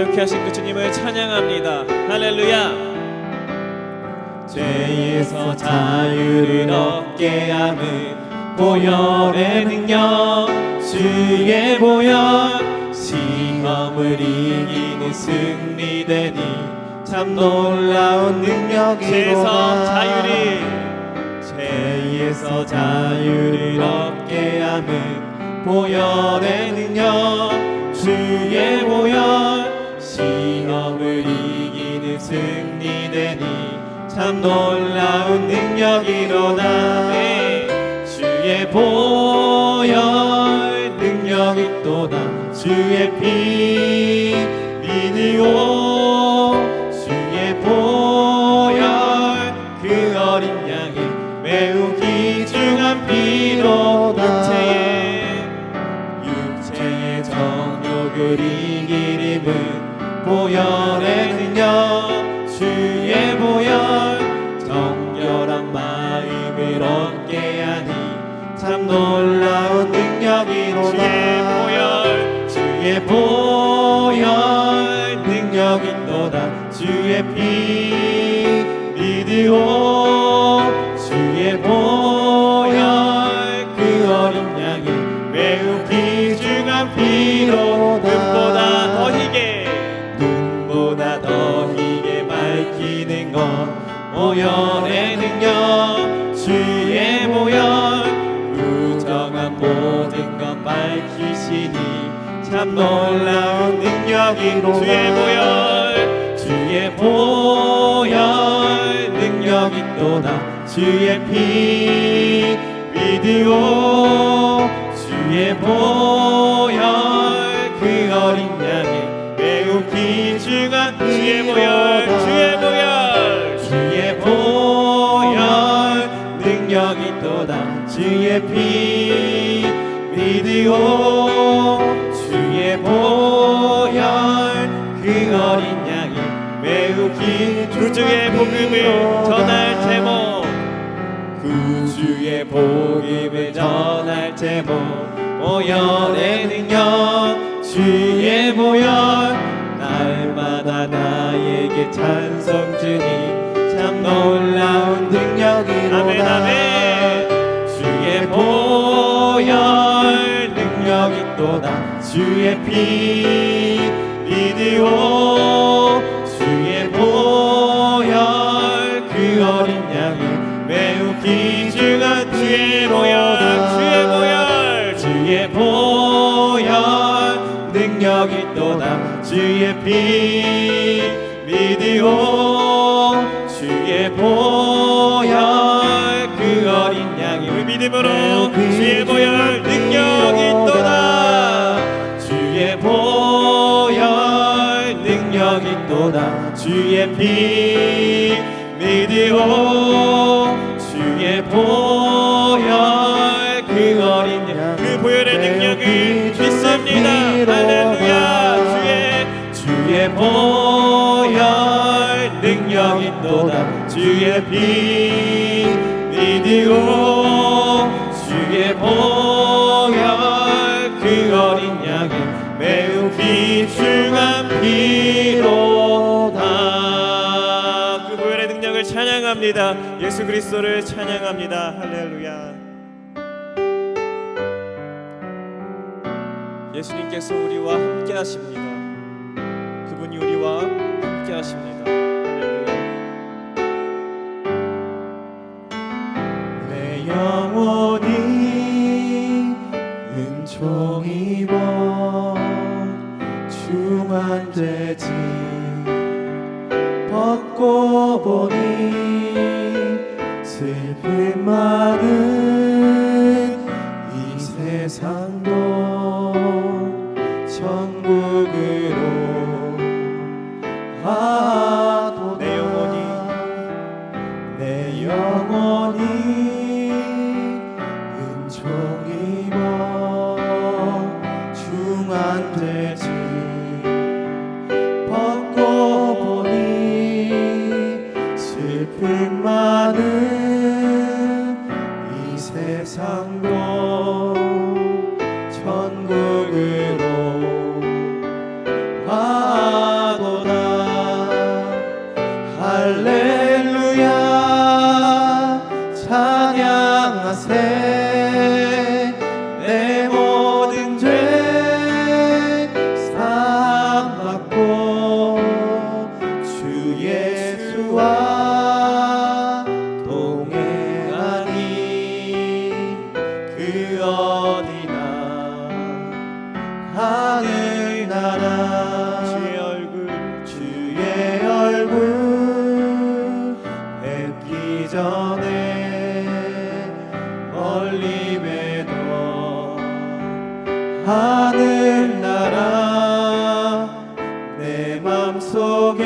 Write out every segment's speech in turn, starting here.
자유케 하신 그 주님을 찬양합니다. 할렐루야. 죄에서 자유를 얻게 함은 보혈의 능력, 주의 보혈, 시험을 이기는 승리되니 참 놀라운 능력이로다. 죄에서 자유를 얻게 함은 보혈의 능력, 주의 보혈, 시험을 이기는 승리되니 참 놀라운 능력이로다. 주의 보혈 능력이 또다. 주의 피 믿으오. 주의 보혈 그 어린 양의 매우 귀중한 피로다. 육체의 정욕을 이기림은 보혈의 능력, 주의 보혈 정결한 마음을 얻게 하니 참 놀라운 능력이로다. 주의 보혈 능력이 또다. 주의 피 믿으오. 주의 보혈 그 어린 양의 매우 귀중한 피로다. 눈보다 더 희게 밝히는 것 보혈의 능력, 주의 보혈 부정한 모든 것 밝히시니 참 놀라운 능력이로다. 주의 보혈 능력이 또다. 주의 피 믿으오. 주의 보혈 그 어린 양의 매우 귀중한 주의 보혈, 주의 보혈 능력이 또다. 주의 피 믿으오. 주의 보혈 그 어린 양의 매우 구주의 복음을 전할 제목, 구주의 복음을 전할 제목 보혈의 능력, 주의 보혈 날마다 나에게 찬송 주니 참 놀라운 능력이로다. 주의 보혈 능력이 또다. 주의 피 믿으오. 주의 보혈 그 어린 양의 매우 귀중한 주의 보혈 능력이 또다. 주의 피 믿으오. 주의 보혈 그 어린 양이 우리 믿음으로 주의 보혈 능력이 또다. 주의 보혈 능력이 또다. 주의 피 믿으오. 주의 보혈 그 어린 양 그 보혈의 능력을 믿습니다. 할렐루야. 주의 보혈 능력이 또다. 주의 피 믿으오. 주의 보혈 그 어린 양의 매우 귀중한 피로다. 그 보혈의 능력을 찬양합니다. 예수 그리스도를 찬양합니다. 할렐루야. 예수님께서 우리와 함께 하십니다. 그분이 우리와 함께 하십니다. 할렐루야. 내 영혼이 은총 입어 중환되지 벗고 보니 슬픔 많은 이 세상도 천국으로 와도 내 영혼이 은총 입어 중환되지 벗고 보니 슬픔 많은 이 세상도 천국으로 와 할렐루야 찬양하세 내 모든 죄 사함받고 주 예수와 동행하니 그 어디나 하늘나라 주의 얼굴 뵙기 전에 멀리 뵈도 하늘나라 내 맘속에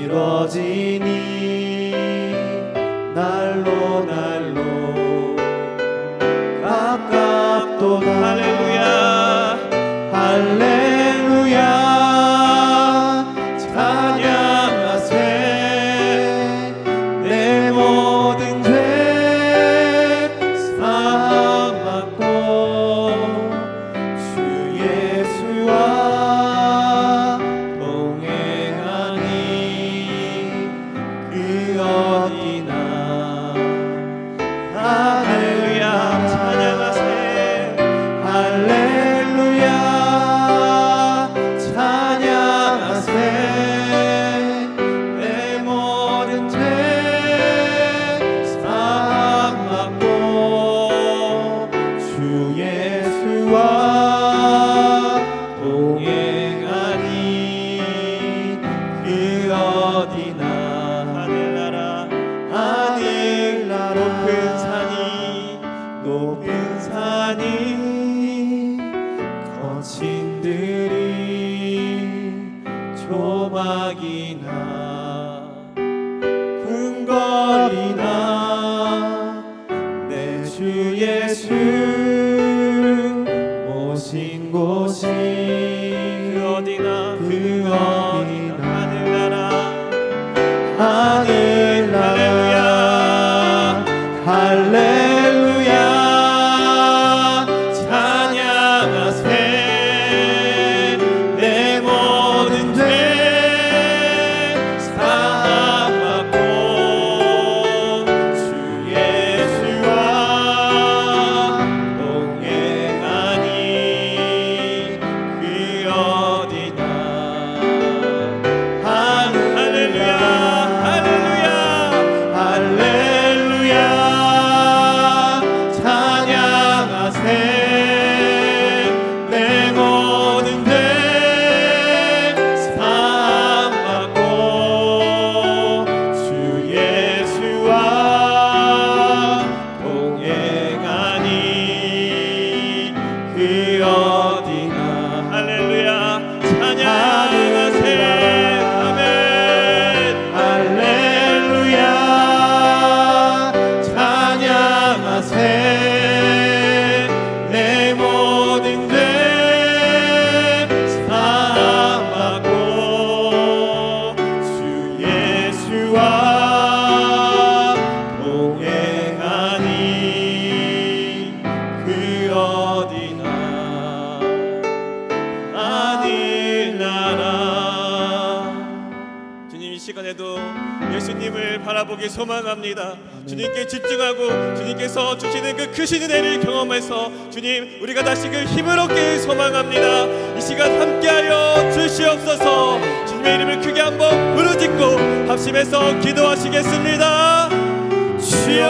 이루어지니 날로 가깝도다 할렐루야 할렐루야 찬양하세 내 모든 죄 사함받고 주 예수와 동행하니 그 어디나 할렐루야 찬양하세 할렐루야 찬양하세 내 모든 죄 사함받고 주 예수와 동행하니 그 어디나 하늘나라 높은 산이 거친 들이 조막이나 궁궐이나 내 주 예수 모신 곳이 그 어디나 하늘나라 할렐루야 찬양하세 내 모든 죄 사함받고 주 예수와 동행하니 그 어디나 할렐루야 할렐루야 찬양하세 내 모든 죄 사함받고 주 예수와 동행하니 그 어디나 할렐루야 찬양하세 아멘 할렐루야 찬양하세 내 모든 죄 사함받고 주 예수와 동행하니 그 어디나 하늘나라 주님 이 시간에도 예수님을 바라보기 소망합니다. 주님께 집중하고 주님께서 주시는 그 크신 은혜를 경험해서 주님 우리가 다시 그 힘을 얻길 소망합니다. 이 시간 함께하여 주시옵소서. 주님의 이름을 크게 한번 부르짖고 합심해서 기도하시겠습니다. 주여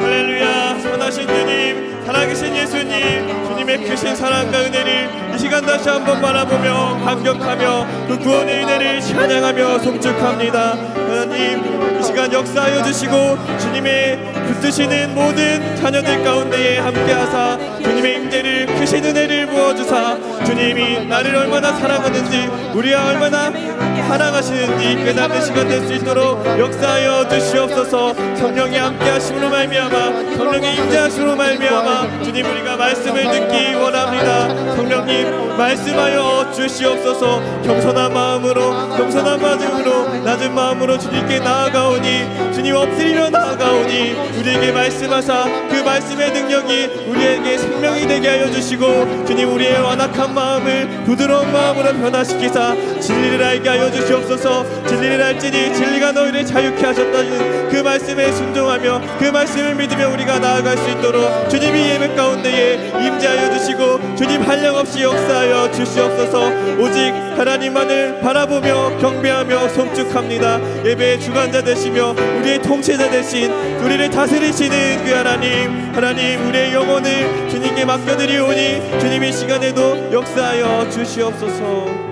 할렐루야 선하신 주님 살아계신 예수님 주님의 크신 사랑과 은혜를 이 시간 다시 한번 바라보며 감격하며 그 구원의 은혜를 찬양하며 송축합니다. 하나님 이 시간 역사하여 주시고 주님의 붙드시는 모든 자녀들 가운데에 함께하사 주님의 임재를 크신 은혜를 부어주사 주님이 나를 얼마나 사랑하는지 우리와 얼마나 사랑하시는지 깨닫는 시간 될 수 있도록 역사하여 주시옵소서. 성령이 함께하심으로 말미암아 성령의 임재하심으로 말미암아 주님 우리가 말씀을 듣기 원합니다. 성령님 말씀하여 주시옵소서. 겸손한 마음으로 낮은 마음으로 주님께 나아가오니 주님 주님 엎드리며 나아가오니 우리에게 말씀하사 그 말씀의 능력이 우리에게 생명이 되게 하여 주시고 주님 우리의 완악한 마음을 부드러운 마음으로 변화시키사 진리를 알게 하여 주시옵소서. 진리를 알지니 진리가 너희를 자유케 하셨다는 그 말씀에 순종하며 그 말씀을 믿으며 우리가 나아갈 수 있도록 주님이 예배 가운데에 임재하여 주시고 주님 한량없이 역사하여 주시옵소서. 오직 하나님만을 바라보며 경배하며 송축합니다. 예배의 주관자 되시며 우리의 통치자 되신 우리를 다스리시는 그 하나님 우리의 영혼을 주님께 맡겨드리오니 주님 이 시간에도 역사하여 주시옵소서.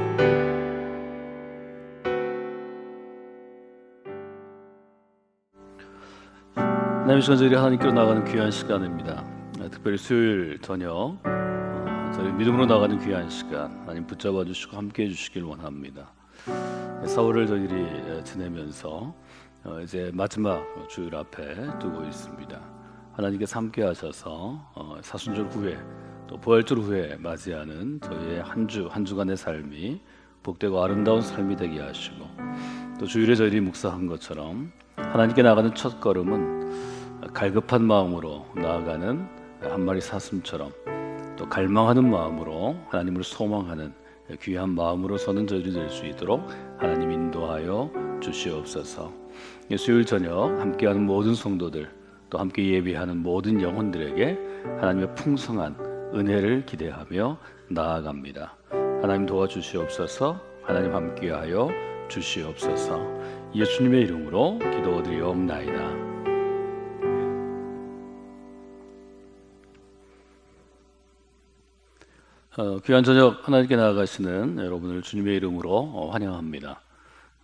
하나님, 시간 저희들이 하나님께로 나가는 귀한 시간입니다. 특별히 수요일 저녁 저희 믿음으로 나가는 귀한 시간 하나님 붙잡아 주시고 함께해 주시길 원합니다. 4월을 저희들이 지내면서 이제 마지막 주일 앞에 두고 있습니다. 하나님께서 함께 하셔서 사순절 후에 또 부활절 후에 맞이하는 저희의 한 주간의 삶이 복되고 아름다운 삶이 되게 하시고 또 주일에 저희들이 묵상한 것처럼 하나님께 나가는 첫 걸음은 갈급한 마음으로 나아가는 한 마리 사슴처럼 또 갈망하는 마음으로 하나님을 소망하는 귀한 마음으로 서는 저희들이 될 수 있도록 하나님 인도하여 주시옵소서. 수요일 저녁 함께하는 모든 성도들 또 함께 예배하는 모든 영혼들에게 하나님의 풍성한 은혜를 기대하며 나아갑니다. 하나님 도와주시옵소서. 하나님 함께하여 주시옵소서. 예수님의 이름으로 기도드리옵나이다. 귀한 저녁 하나님께 나아가시는 여러분을 주님의 이름으로 환영합니다.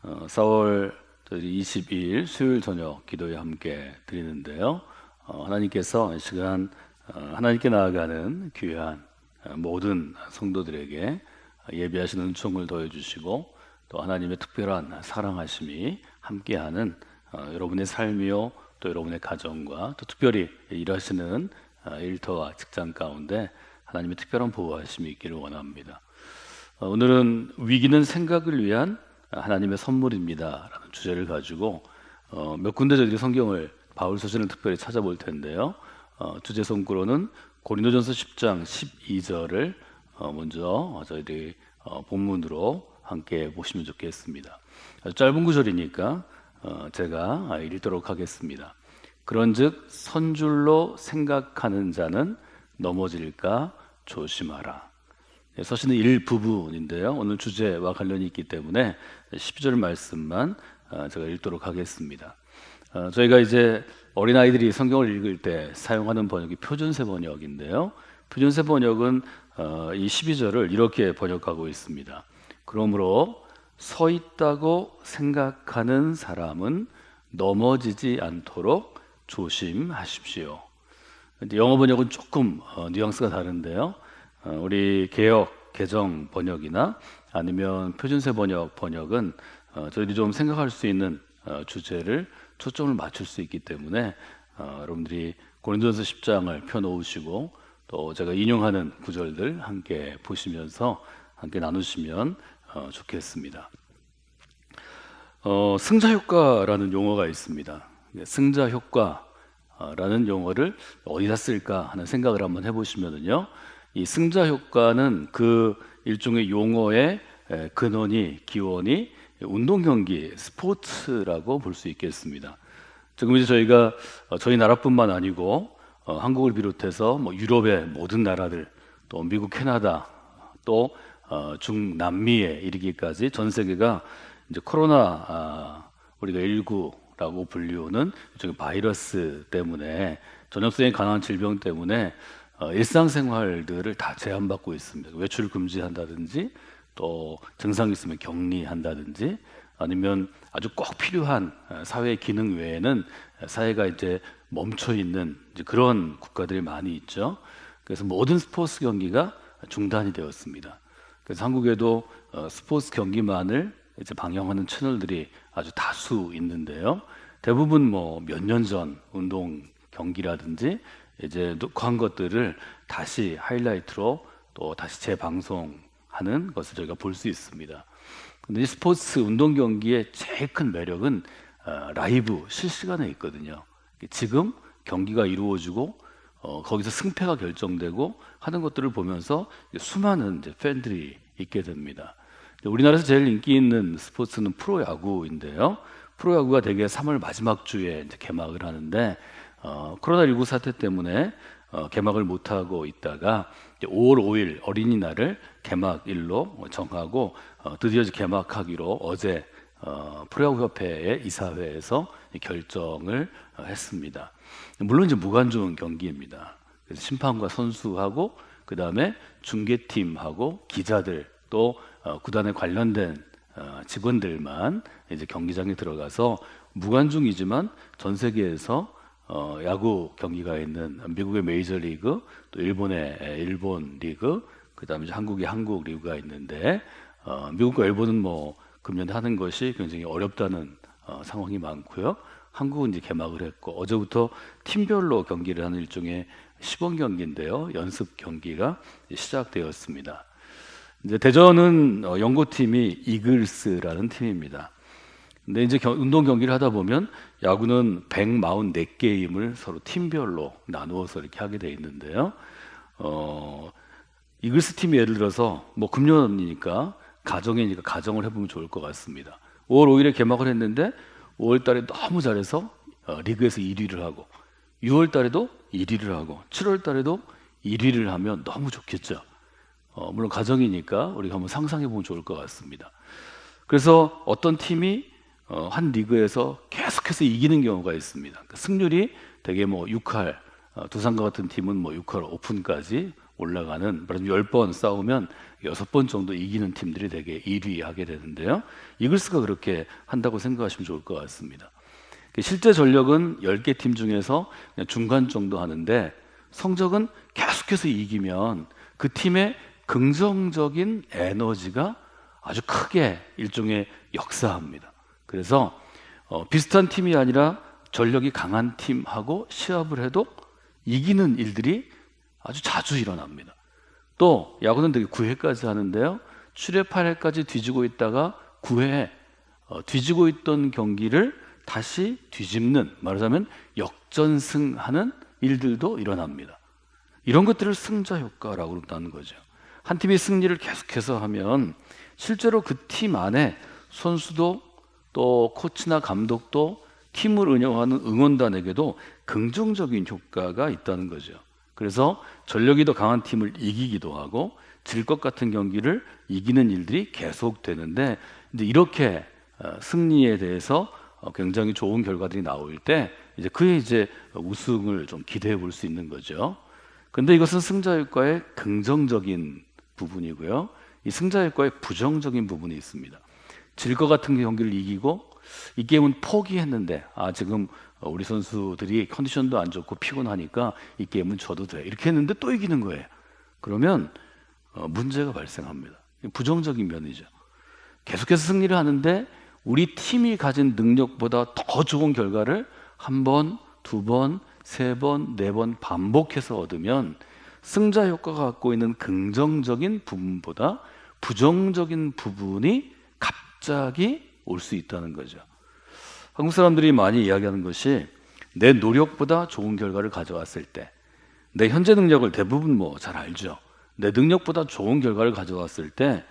4월 22일 수요일 저녁 기도에 함께 드리는데요. 하나님께서 이 시간 하나님께 나아가는 귀한 모든 성도들에게 예배하시는 은총을 더해주시고 또 하나님의 특별한 사랑하심이 함께하는 여러분의 삶이요 또 여러분의 가정과 또 특별히 일하시는 일터와 직장 가운데 하나님의 특별한 보호하심이 있기를 원합니다. 오늘은 위기는 생각을 위한 하나님의 선물입니다 라는 주제를 가지고 몇 군데 저희들이 성경을 바울 서신을 특별히 찾아볼 텐데요. 주제 성구로는 고린도전서 10장 12절을 먼저 저희들이 본문으로 함께 보시면 좋겠습니다. 아주 짧은 구절이니까 제가 읽도록 하겠습니다. 그런즉 선줄로 생각하는 자는 넘어질까 조심하라. 서신의 일부분인데요. 오늘 주제와 관련이 있기 때문에 12절 말씀만 제가 읽도록 하겠습니다. 저희가 이제 어린아이들이 성경을 읽을 때 사용하는 번역이 표준세 번역인데요. 표준세 번역은 이 12절을 이렇게 번역하고 있습니다. 그러므로 서 있다고 생각하는 사람은 넘어지지 않도록 조심하십시오. 영어 번역은 조금 뉘앙스가 다른데요. 우리 개역, 개정 번역이나 아니면 표준세 번역은 저희들이 좀 생각할 수 있는 주제를 초점을 맞출 수 있기 때문에 여러분들이 고린도전서 10장을 펴놓으시고 또 제가 인용하는 구절들 함께 보시면서 함께 나누시면 좋겠습니다. 승자효과라는 용어가 있습니다. 승자효과라는 용어를 어디다 쓸까 하는 생각을 한번 해보시면요, 이 승자효과는 그 일종의 용어의 근원이 기원이 운동 경기, 스포츠라고 볼 수 있겠습니다. 지금 이제 저희가 저희 나라뿐만 아니고 한국을 비롯해서 뭐 유럽의 모든 나라들, 또 미국, 캐나다, 또 중남미에 이르기까지 전 세계가 이제 코로나 우리가 19라고 불리우는 일종의 바이러스 때문에 전염성이 강한 질병 때문에 일상생활들을 다 제한받고 있습니다. 외출 금지한다든지 또 증상이 있으면 격리한다든지 아니면 아주 꼭 필요한 사회 기능 외에는 사회가 이제 멈춰 있는 이제 그런 국가들이 많이 있죠. 그래서 모든 스포츠 경기가 중단이 되었습니다. 그래서 한국에도 스포츠 경기만을 이제 방영하는 채널들이 아주 다수 있는데요. 대부분 뭐 몇 년 전 운동 경기라든지 이제 녹화한 것들을 다시 하이라이트로 또 다시 재방송하는 것을 저희가 볼 수 있습니다. 근데 이 스포츠 운동 경기의 제일 큰 매력은 라이브 실시간에 있거든요. 지금 경기가 이루어지고 거기서 승패가 결정되고 하는 것들을 보면서 수많은 이제 팬들이 있게 됩니다. 우리나라에서 제일 인기 있는 스포츠는 프로야구인데요. 프로야구가 대개 3월 마지막 주에 이제 개막을 하는데 코로나19 사태 때문에 개막을 못하고 있다가 5월 5일 어린이날을 개막일로 정하고 드디어 개막하기로 어제 프로야구협회의 이사회에서 결정을 했습니다. 물론 이제 무관중 경기입니다. 그래서 심판과 선수하고 그 다음에 중계팀하고 기자들 또 구단에 관련된 직원들만 이제 경기장에 들어가서 무관중이지만 전 세계에서 야구 경기가 있는 미국의 메이저리그 또 일본의 일본 리그 그다음에 이제 한국의 한국 리그가 있는데 미국과 일본은 뭐 금년에 하는 것이 굉장히 어렵다는 상황이 많고요. 한국은 이제 개막을 했고 어제부터 팀별로 경기를 하는 일종의 시범 경기인데요. 연습 경기가 시작되었습니다. 이제 대전은 연고팀이 이글스라는 팀입니다. 근데 이제 운동 경기를 하다 보면 야구는 144게임을 서로 팀별로 나누어서 이렇게 하게 돼 있는데요. 이글스 팀이 예를 들어서 뭐 금년이니까 가정이니까 가정을 해보면 좋을 것 같습니다. 5월 5일에 개막을 했는데 5월 달에 너무 잘해서 리그에서 1위를 하고 6월 달에도 1위를 하고 7월 달에도 1위를 하면 너무 좋겠죠. 물론 가정이니까 우리가 한번 상상해 보면 좋을 것 같습니다. 그래서 어떤 팀이 한 리그에서 계속해서 이기는 경우가 있습니다. 그러니까 승률이 되게 뭐 6할, 두산과 같은 팀은 뭐 6할 오픈까지 올라가는, 말하자면 10번 싸우면 6번 정도 이기는 팀들이 되게 1위 하게 되는데요. 이글스가 그렇게 한다고 생각하시면 좋을 것 같습니다. 실제 전력은 10개 팀 중에서 그냥 중간 정도 하는데 성적은 계속해서 이기면 그 팀의 긍정적인 에너지가 아주 크게 일종의 역사합니다. 그래서 비슷한 팀이 아니라 전력이 강한 팀하고 시합을 해도 이기는 일들이 아주 자주 일어납니다. 또 야구는 되게 9회까지 하는데요. 7회, 8회까지 뒤지고 있다가 9회에 뒤지고 있던 경기를 다시 뒤집는, 말하자면 역전승하는 일들도 일어납니다. 이런 것들을 승자 효과라고 그런다는 거죠. 한 팀이 승리를 계속해서 하면 실제로 그 팀 안에 선수도 또 코치나 감독도 팀을 운영하는 응원단에게도 긍정적인 효과가 있다는 거죠. 그래서 전력이 더 강한 팀을 이기기도 하고 질 것 같은 경기를 이기는 일들이 계속되는데, 이제 이렇게 승리에 대해서 굉장히 좋은 결과들이 나올 때 이제 우승을 좀 기대해 볼 수 있는 거죠. 근데 이것은 승자 효과의 긍정적인 부분이고요. 이 승자 효과의 부정적인 부분이 있습니다. 질 것 같은 경기를 이기고 이 게임은 포기했는데 지금 우리 선수들이 컨디션도 안 좋고 피곤하니까 이 게임은 져도 돼 이렇게 했는데 또 이기는 거예요. 그러면 문제가 발생합니다. 부정적인 면이죠. 계속해서 승리를 하는데 우리 팀이 가진 능력보다 더 좋은 결과를 한 번, 두 번, 세 번, 네 번 반복해서 얻으면 승자 효과가 갖고 있는 긍정적인 부분보다 부정적인 부분이 갑자기 올 수 있다는 거죠. 한국 사람들이 많이 이야기하는 것이 내 노력보다 좋은 결과를 가져왔을 때, 내 현재 능력을 대부분 뭐 잘 알죠. 내 능력보다 좋은 결과를 가져왔을 때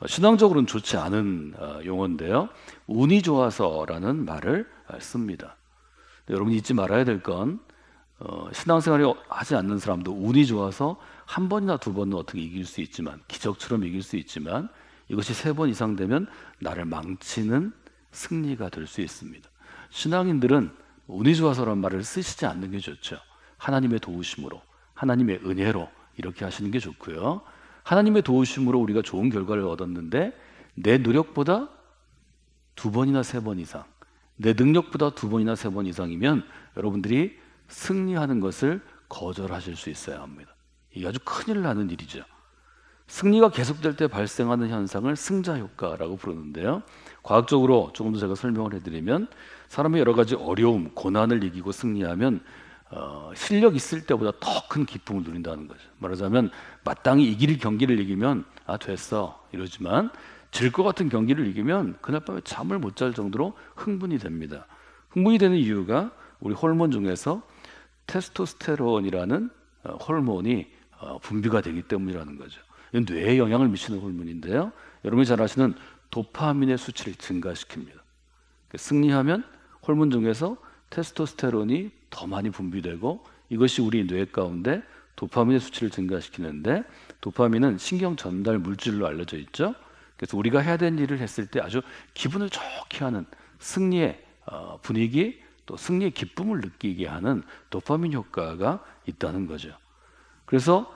신앙적으로는 좋지 않은 용어인데요. 운이 좋아서라는 말을 씁니다. 여러분이 잊지 말아야 될 건 신앙생활을 하지 않는 사람도 운이 좋아서 한 번이나 두 번은 어떻게 이길 수 있지만, 기적처럼 이길 수 있지만 이것이 3번 이상 되면 나를 망치는 승리가 될 수 있습니다. 신앙인들은 운이 좋아서라는 말을 쓰시지 않는 게 좋죠. 하나님의 도우심으로, 하나님의 은혜로 이렇게 하시는 게 좋고요. 하나님의 도우심으로 우리가 좋은 결과를 얻었는데 내 노력보다 2번이나 3번 이상, 내 능력보다 2번이나 3번 이상이면 여러분들이 승리하는 것을 거절하실 수 있어야 합니다. 이게 아주 큰일 나는 일이죠. 승리가 계속될 때 발생하는 현상을 승자 효과라고 부르는데요. 과학적으로 조금 더 제가 설명을 해드리면 사람의 여러 가지 어려움, 고난을 이기고 승리하면 실력 있을 때보다 더 큰 기쁨을 누린다는 거죠. 말하자면 마땅히 이길 경기를 이기면 됐어 이러지만 질 것 같은 경기를 이기면 그날 밤에 잠을 못 잘 정도로 흥분이 됩니다. 흥분이 되는 이유가 우리 호르몬 중에서 테스토스테론이라는 호르몬이 분비가 되기 때문이라는 거죠. 이건 뇌에 영향을 미치는 호르몬인데요. 여러분이 잘 아시는 도파민의 수치를 증가시킵니다. 승리하면 호르몬 중에서 테스토스테론이 더 많이 분비되고 이것이 우리 뇌 가운데 도파민의 수치를 증가시키는데, 도파민은 신경 전달 물질로 알려져 있죠. 그래서 우리가 해야 되는 일을 했을 때 아주 기분을 좋게 하는 승리의 분위기, 또 승리의 기쁨을 느끼게 하는 도파민 효과가 있다는 거죠. 그래서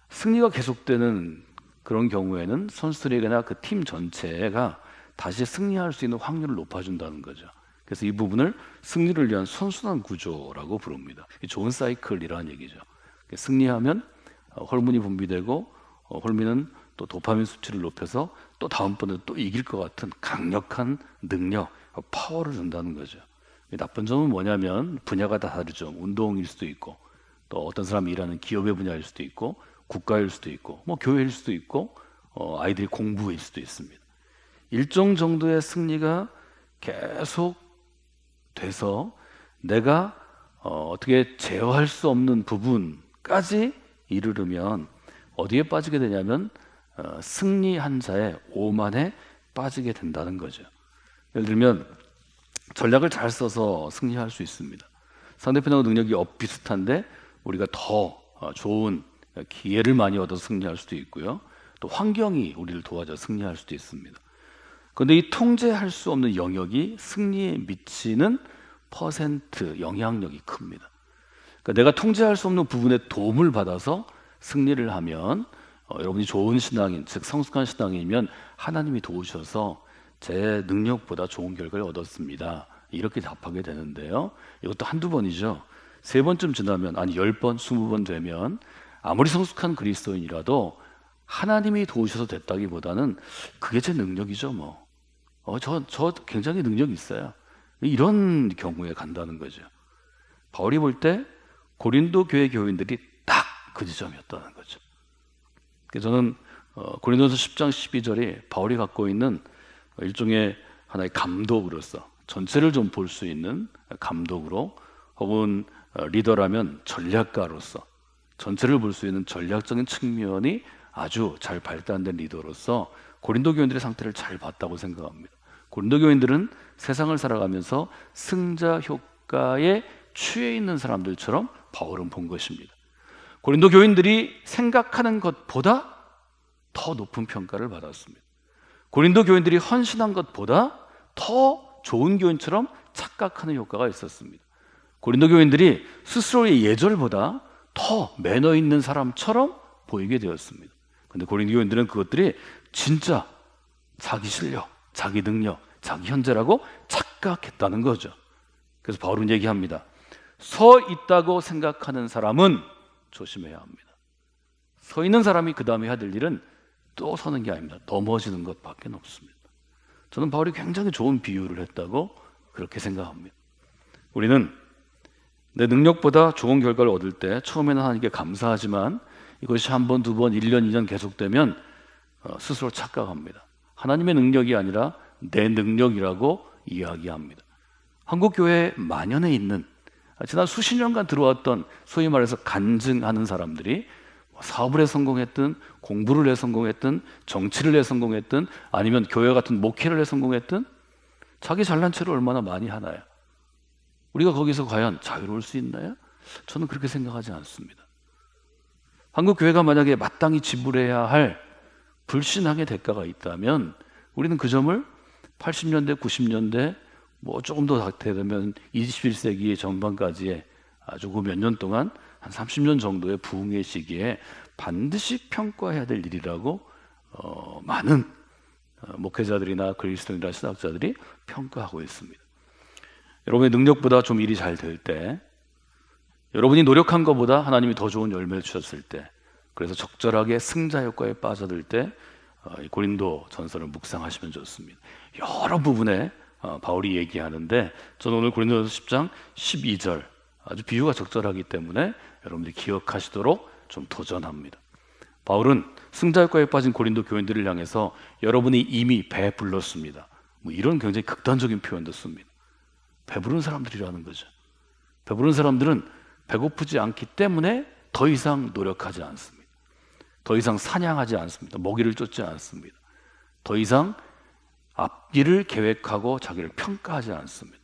승리가 계속되는 그런 경우에는 선수들에게나 그 팀 전체가 다시 승리할 수 있는 확률을 높아준다는 거죠. 그래서 이 부분을 승리를 위한 선순환 구조라고 부릅니다. 좋은 사이클이라는 얘기죠. 승리하면 호르몬이 분비되고 호르몬은 또 도파민 수치를 높여서 또 다음번에 또 이길 것 같은 강력한 능력, 파워를 준다는 거죠. 나쁜 점은 뭐냐면 분야가 다 다르죠. 운동일 수도 있고, 또 어떤 사람이 일하는 기업의 분야일 수도 있고, 국가일 수도 있고, 뭐 교회일 수도 있고, 아이들이 공부일 수도 있습니다. 일정 정도의 승리가 계속 돼서 내가 어떻게 제어할 수 없는 부분까지 이르르면 어디에 빠지게 되냐면 승리한 자의 오만에 빠지게 된다는 거죠. 예를 들면 전략을 잘 써서 승리할 수 있습니다. 상대편하고 능력이 비슷한데 우리가 더 좋은 기회를 많이 얻어서 승리할 수도 있고요. 또 환경이 우리를 도와줘 승리할 수도 있습니다. 그런데 이 통제할 수 없는 영역이 승리에 미치는 퍼센트 영향력이 큽니다. 그러니까 내가 통제할 수 없는 부분에 도움을 받아서 승리를 하면 여러분이 좋은 신앙인, 즉 성숙한 신앙이면 하나님이 도우셔서 제 능력보다 좋은 결과를 얻었습니다. 이렇게 답하게 되는데요. 이것도 한두 번이죠. 3번쯤 지나면, 아니 10번, 20번 되면 아무리 성숙한 그리스도인이라도 하나님이 도우셔서 됐다기보다는 그게 제 능력이죠 뭐. 저 굉장히 능력이 있어요. 이런 경우에 간다는 거죠. 바울이 볼 때 고린도 교회 교인들이 딱 그 지점이었다는 거죠. 그래서 저는 고린도서 10장 12절이 바울이 갖고 있는 일종의 하나의 감독으로서 전체를 좀 볼 수 있는 감독으로, 혹은 리더라면 전략가로서 전체를 볼 수 있는 전략적인 측면이 아주 잘 발달된 리더로서 고린도 교인들의 상태를 잘 봤다고 생각합니다. 고린도 교인들은 세상을 살아가면서 승자 효과에 취해 있는 사람들처럼 바울은 본 것입니다. 고린도 교인들이 생각하는 것보다 더 높은 평가를 받았습니다. 고린도 교인들이 헌신한 것보다 더 좋은 교인처럼 착각하는 효과가 있었습니다. 고린도 교인들이 스스로의 예절보다 더 매너 있는 사람처럼 보이게 되었습니다. 그런데 고린도 교인들은 그것들이 진짜 자기 실력, 자기 능력, 자기 현재라고 착각했다는 거죠. 그래서 바울은 얘기합니다. 서 있다고 생각하는 사람은 조심해야 합니다. 서 있는 사람이 그 다음에 해야 될 일은 또 서는 게 아닙니다. 넘어지는 것밖에 없습니다. 저는 바울이 굉장히 좋은 비유를 했다고 그렇게 생각합니다. 우리는 내 능력보다 좋은 결과를 얻을 때 처음에는 하나님께 감사하지만 이것이 한 번, 두 번, 1년, 2년 계속되면 스스로 착각합니다. 하나님의 능력이 아니라 내 능력이라고 이야기합니다. 한국교회 만연해 있는 지난 수십 년간 들어왔던 소위 말해서 간증하는 사람들이 사업을 해 성공했든 공부를 해 성공했든 정치를 해 성공했든 아니면 교회 같은 목회를 해 성공했든 자기 잘난 체를 얼마나 많이 하나요? 우리가 거기서 과연 자유로울 수 있나요? 저는 그렇게 생각하지 않습니다. 한국 교회가 만약에 마땅히 지불해야 할 불신앙의 대가가 있다면 우리는 그 점을 80년대, 90년대 뭐 조금 더 되면 21세기 전반까지의 아주 그 몇 년 동안 한 30년 정도의 부흥의 시기에 반드시 평가해야 될 일이라고 많은 목회자들이나 그리스도인이나 신학자들이 평가하고 있습니다. 여러분의 능력보다 좀 일이 잘 될 때, 여러분이 노력한 것보다 하나님이 더 좋은 열매를 주셨을 때, 그래서 적절하게 승자 효과에 빠져들 때 고린도 전서를 묵상하시면 좋습니다. 여러 부분에 바울이 얘기하는데 저는 오늘 고린도전서 10장 12절 아주 비유가 적절하기 때문에 여러분들이 기억하시도록 좀 도전합니다. 바울은 승자 효과에 빠진 고린도 교인들을 향해서 여러분이 이미 배불렀습니다. 뭐 이런 굉장히 극단적인 표현도 씁니다. 배부른 사람들이라는 거죠. 배부른 사람들은 배고프지 않기 때문에 더 이상 노력하지 않습니다. 더 이상 사냥하지 않습니다. 먹이를 쫓지 않습니다. 더 이상 앞길을 계획하고 자기를 평가하지 않습니다.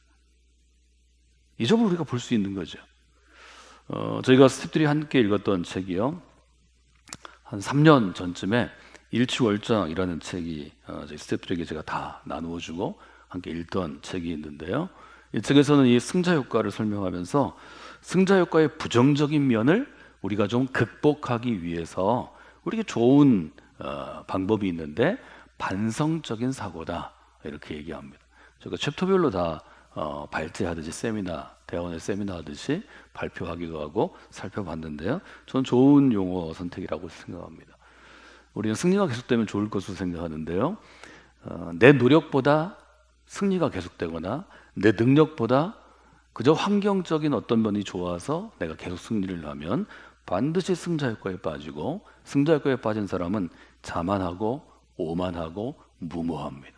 이 점을 우리가 볼 수 있는 거죠. 저희가 스태프들이 함께 읽었던 책이요, 한 3년 전쯤에 일취월장이라는 책이 저희 스태프들에게 제가 다 나누어 주고 함께 읽던 책이 있는데요, 이 책에서는 이 승자 효과를 설명하면서 승자 효과의 부정적인 면을 우리가 좀 극복하기 위해서 우리에게 좋은 방법이 있는데 반성적인 사고다, 이렇게 얘기합니다. 저희가 챕터별로 다 발제하듯이 세미나, 대원의 세미나 하듯이 발표하기도 하고 살펴봤는데요, 전 좋은 용어 선택이라고 생각합니다. 우리는 승리가 계속되면 좋을 것으로 생각하는데요, 내 노력보다 승리가 계속되거나 내 능력보다 그저 환경적인 어떤 면이 좋아서 내가 계속 승리를 하면 반드시 승자 효과에 빠지고, 승자 효과에 빠진 사람은 자만하고 오만하고 무모합니다.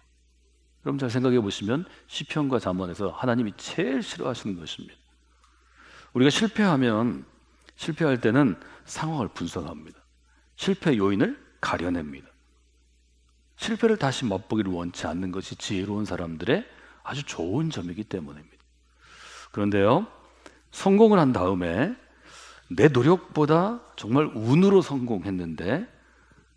여러분 잘 생각해 보시면 시편과 잠언에서 하나님이 제일 싫어하시는 것입니다. 우리가 실패할 때는 상황을 분석합니다. 실패 요인을 가려냅니다. 실패를 다시 맛보기를 원치 않는 것이 지혜로운 사람들의 아주 좋은 점이기 때문입니다. 그런데요, 성공을 한 다음에 내 노력보다 정말 운으로 성공했는데,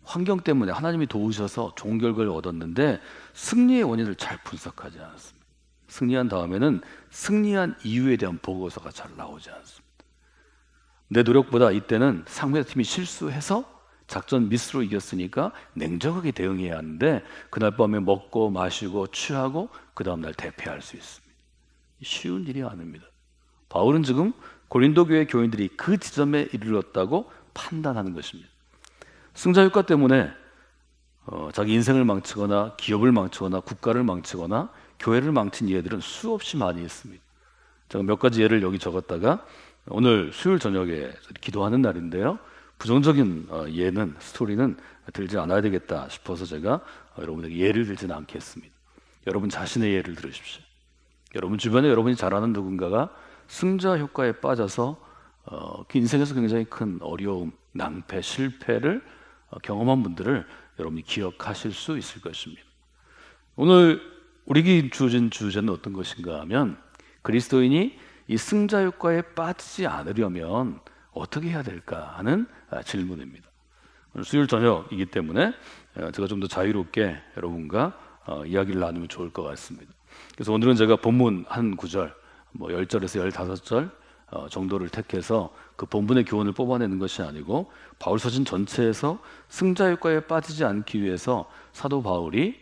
환경 때문에 하나님이 도우셔서 좋은 결과를 얻었는데 승리의 원인을 잘 분석하지 않았습니다. 승리한 다음에는 승리한 이유에 대한 보고서가 잘 나오지 않습니다. 내 노력보다 이때는 상대팀이 실수해서 작전 미스로 이겼으니까 냉정하게 대응해야 하는데, 그날 밤에 먹고 마시고 취하고 그 다음날 대패할 수 있습니다. 쉬운 일이 아닙니다. 바울은 지금 고린도 교회 교인들이 그 지점에 이르렀다고 판단하는 것입니다. 승자 효과 때문에 자기 인생을 망치거나 기업을 망치거나 국가를 망치거나 교회를 망친 예들은 수없이 많이 있습니다. 제가 몇 가지 예를 여기 적었다가, 오늘 수요일 저녁에 기도하는 날인데요, 부정적인 예는, 스토리는 들지 않아야 되겠다 싶어서 제가 여러분에게 예를 들지는 않겠습니다. 여러분 자신의 예를 들으십시오. 여러분 주변에 여러분이 잘 아는 누군가가 승자 효과에 빠져서 그 인생에서 굉장히 큰 어려움, 낭패, 실패를 경험한 분들을 여러분이 기억하실 수 있을 것입니다. 오늘 우리에게 주어진 주제는 어떤 것인가 하면, 그리스도인이 이 승자 효과에 빠지지 않으려면 어떻게 해야 될까 하는 질문입니다. 오늘 수요일 저녁이기 때문에 제가 좀 더 자유롭게 여러분과 이야기를 나누면 좋을 것 같습니다. 그래서 오늘은 제가 본문 한 구절, 10절에서 15절 정도를 택해서 그 본문의 교훈을 뽑아내는 것이 아니고, 바울서신 전체에서 승자 효과에 빠지지 않기 위해서 사도 바울이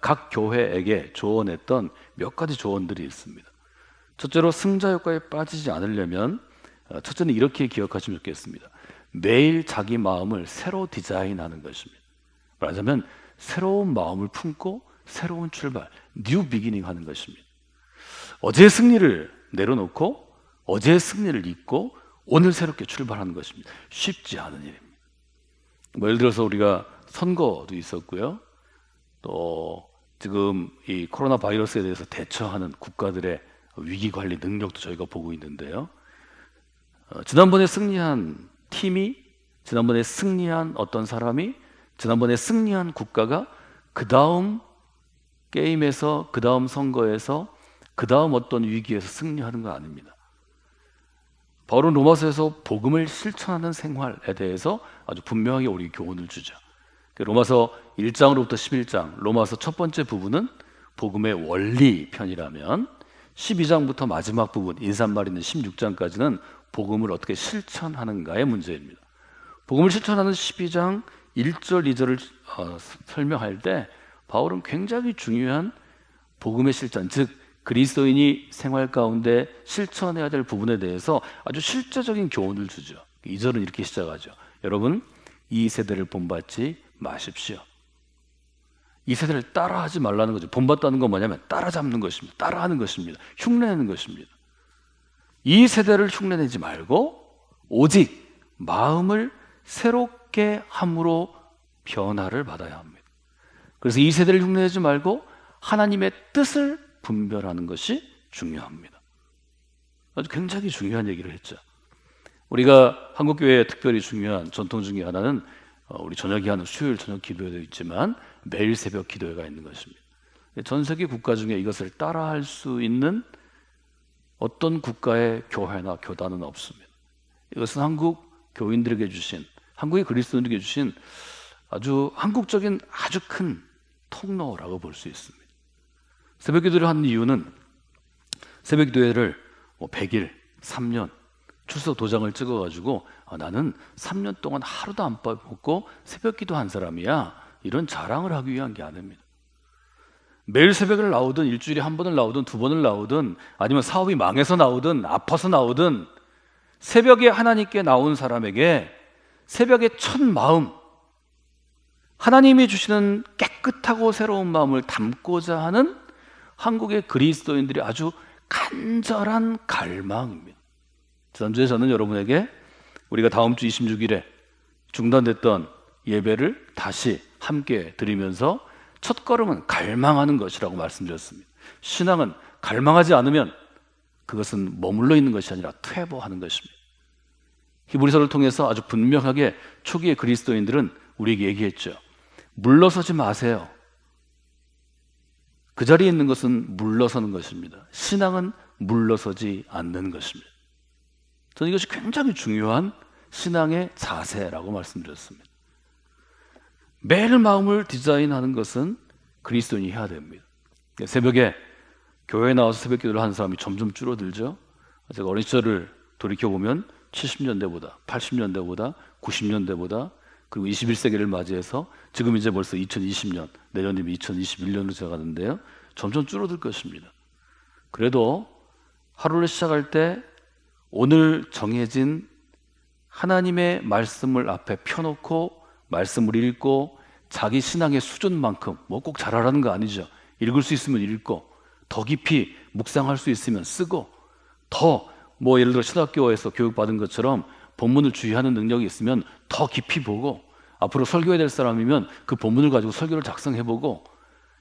각 교회에게 조언했던 몇 가지 조언들이 있습니다. 첫째로 승자 효과에 빠지지 않으려면 첫째는 이렇게 기억하시면 좋겠습니다. 매일 자기 마음을 새로 디자인하는 것입니다. 말하자면 새로운 마음을 품고 새로운 출발, 뉴 비기닝 하는 것입니다. 어제의 승리를 내려놓고 어제의 승리를 잊고 오늘 새롭게 출발하는 것입니다. 쉽지 않은 일입니다. 예를 들어서 우리가 선거도 있었고요, 또 지금 이 코로나 바이러스에 대해서 대처하는 국가들의 위기관리 능력도 저희가 보고 있는데요, 지난번에 승리한 팀이, 지난번에 승리한 어떤 사람이, 지난번에 승리한 국가가 그 다음 게임에서, 그 다음 선거에서, 그 다음 어떤 위기에서 승리하는 건 아닙니다. 바울은 로마서에서 복음을 실천하는 생활에 대해서 아주 분명하게 우리 교훈을 주죠. 로마서 1장으로부터 11장, 로마서 첫 번째 부분은 복음의 원리 편이라면 12장부터 마지막 부분, 인사말 있는 16장까지는 복음을 어떻게 실천하는가의 문제입니다. 복음을 실천하는 12장 1절, 2절을 설명할 때 바울은 굉장히 중요한 복음의 실천, 즉 그리스도인이 생활 가운데 실천해야 될 부분에 대해서 아주 실제적인 교훈을 주죠. 2절은 이렇게 시작하죠. 여러분, 이 세대를 본받지 마십시오. 이 세대를 따라하지 말라는 거죠. 본받다는 건 뭐냐면 따라잡는 것입니다. 따라하는 것입니다. 흉내내는 것입니다. 이 세대를 흉내내지 말고 오직 마음을 새롭게 함으로 변화를 받아야 합니다. 그래서 이 세대를 흉내내지 말고 하나님의 뜻을 분별하는 것이 중요합니다. 아주 굉장히 중요한 얘기를 했죠. 우리가 한국교회에 특별히 중요한 전통 중에 하나는 우리 저녁에 하는 수요일 저녁 기도회도 있지만 매일 새벽 기도회가 있는 것입니다. 전 세계 국가 중에 이것을 따라할 수 있는 어떤 국가의 교회나 교단은 없습니다. 이것은 한국 교인들에게 주신, 한국의 그리스도인들에게 주신 아주 한국적인 아주 큰 통로라고 볼 수 있습니다. 새벽 기도를 하는 이유는 새벽 기도회를 100일, 3년 출석 도장을 찍어가지고 나는 3년 동안 하루도 안 빠먹고 새벽 기도한 사람이야, 이런 자랑을 하기 위한 게 아닙니다. 매일 새벽을 나오든 일주일에 한 번을 나오든 두 번을 나오든 아니면 사업이 망해서 나오든 아파서 나오든 새벽에 하나님께 나온 사람에게 새벽의 첫 마음, 하나님이 주시는 깨끗하고 새로운 마음을 담고자 하는 한국의 그리스도인들이 아주 간절한 갈망입니다. 지난주에 저는 여러분에게 우리가 다음 주 26일에 중단됐던 예배를 다시 함께 드리면서 첫 걸음은 갈망하는 것이라고 말씀드렸습니다. 신앙은 갈망하지 않으면 그것은 머물러 있는 것이 아니라 퇴보하는 것입니다. 히브리서를 통해서 아주 분명하게 초기의 그리스도인들은 우리에게 얘기했죠. 물러서지 마세요. 그 자리에 있는 것은 물러서는 것입니다. 신앙은 물러서지 않는 것입니다. 저는 이것이 굉장히 중요한 신앙의 자세라고 말씀드렸습니다. 매일 마음을 디자인하는 것은 그리스도인이 해야 됩니다. 새벽에 교회에 나와서 새벽 기도를 하는 사람이 점점 줄어들죠. 제가 어린 시절을 돌이켜보면 70년대보다 80년대보다 90년대보다 그리고 21세기를 맞이해서 지금 이제 벌써 2020년, 내년이면 2021년으로 지나가는데요, 점점 줄어들 것입니다. 그래도 하루를 시작할 때 오늘 정해진 하나님의 말씀을 앞에 펴놓고 말씀을 읽고 자기 신앙의 수준만큼, 뭐 꼭 잘하라는 거 아니죠. 읽을 수 있으면 읽고 더 깊이 묵상할 수 있으면 쓰고 더 뭐 예를 들어 신학교에서 교육받은 것처럼 본문을 주의하는 능력이 있으면 더 깊이 보고 앞으로 설교해야 될 사람이면 그 본문을 가지고 설교를 작성해보고,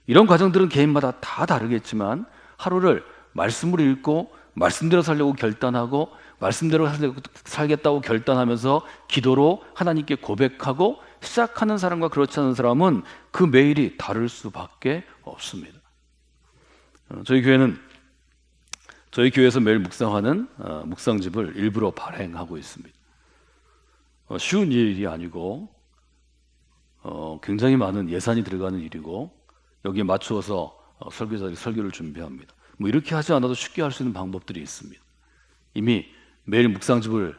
이런 과정들은 개인마다 다 다르겠지만 하루를 말씀을 읽고 말씀대로 살려고 결단하고 말씀대로 살겠다고 결단하면서 기도로 하나님께 고백하고 시작하는 사람과 그렇지 않은 사람은 그 매일이 다를 수밖에 없습니다. 저희 교회에서 매일 묵상하는 묵상집을 일부러 발행하고 있습니다. 쉬운 일이 아니고 굉장히 많은 예산이 들어가는 일이고 여기에 맞추어서 설교자들이 설교를 준비합니다. 뭐 이렇게 하지 않아도 쉽게 할 수 있는 방법들이 있습니다. 이미 매일 묵상집을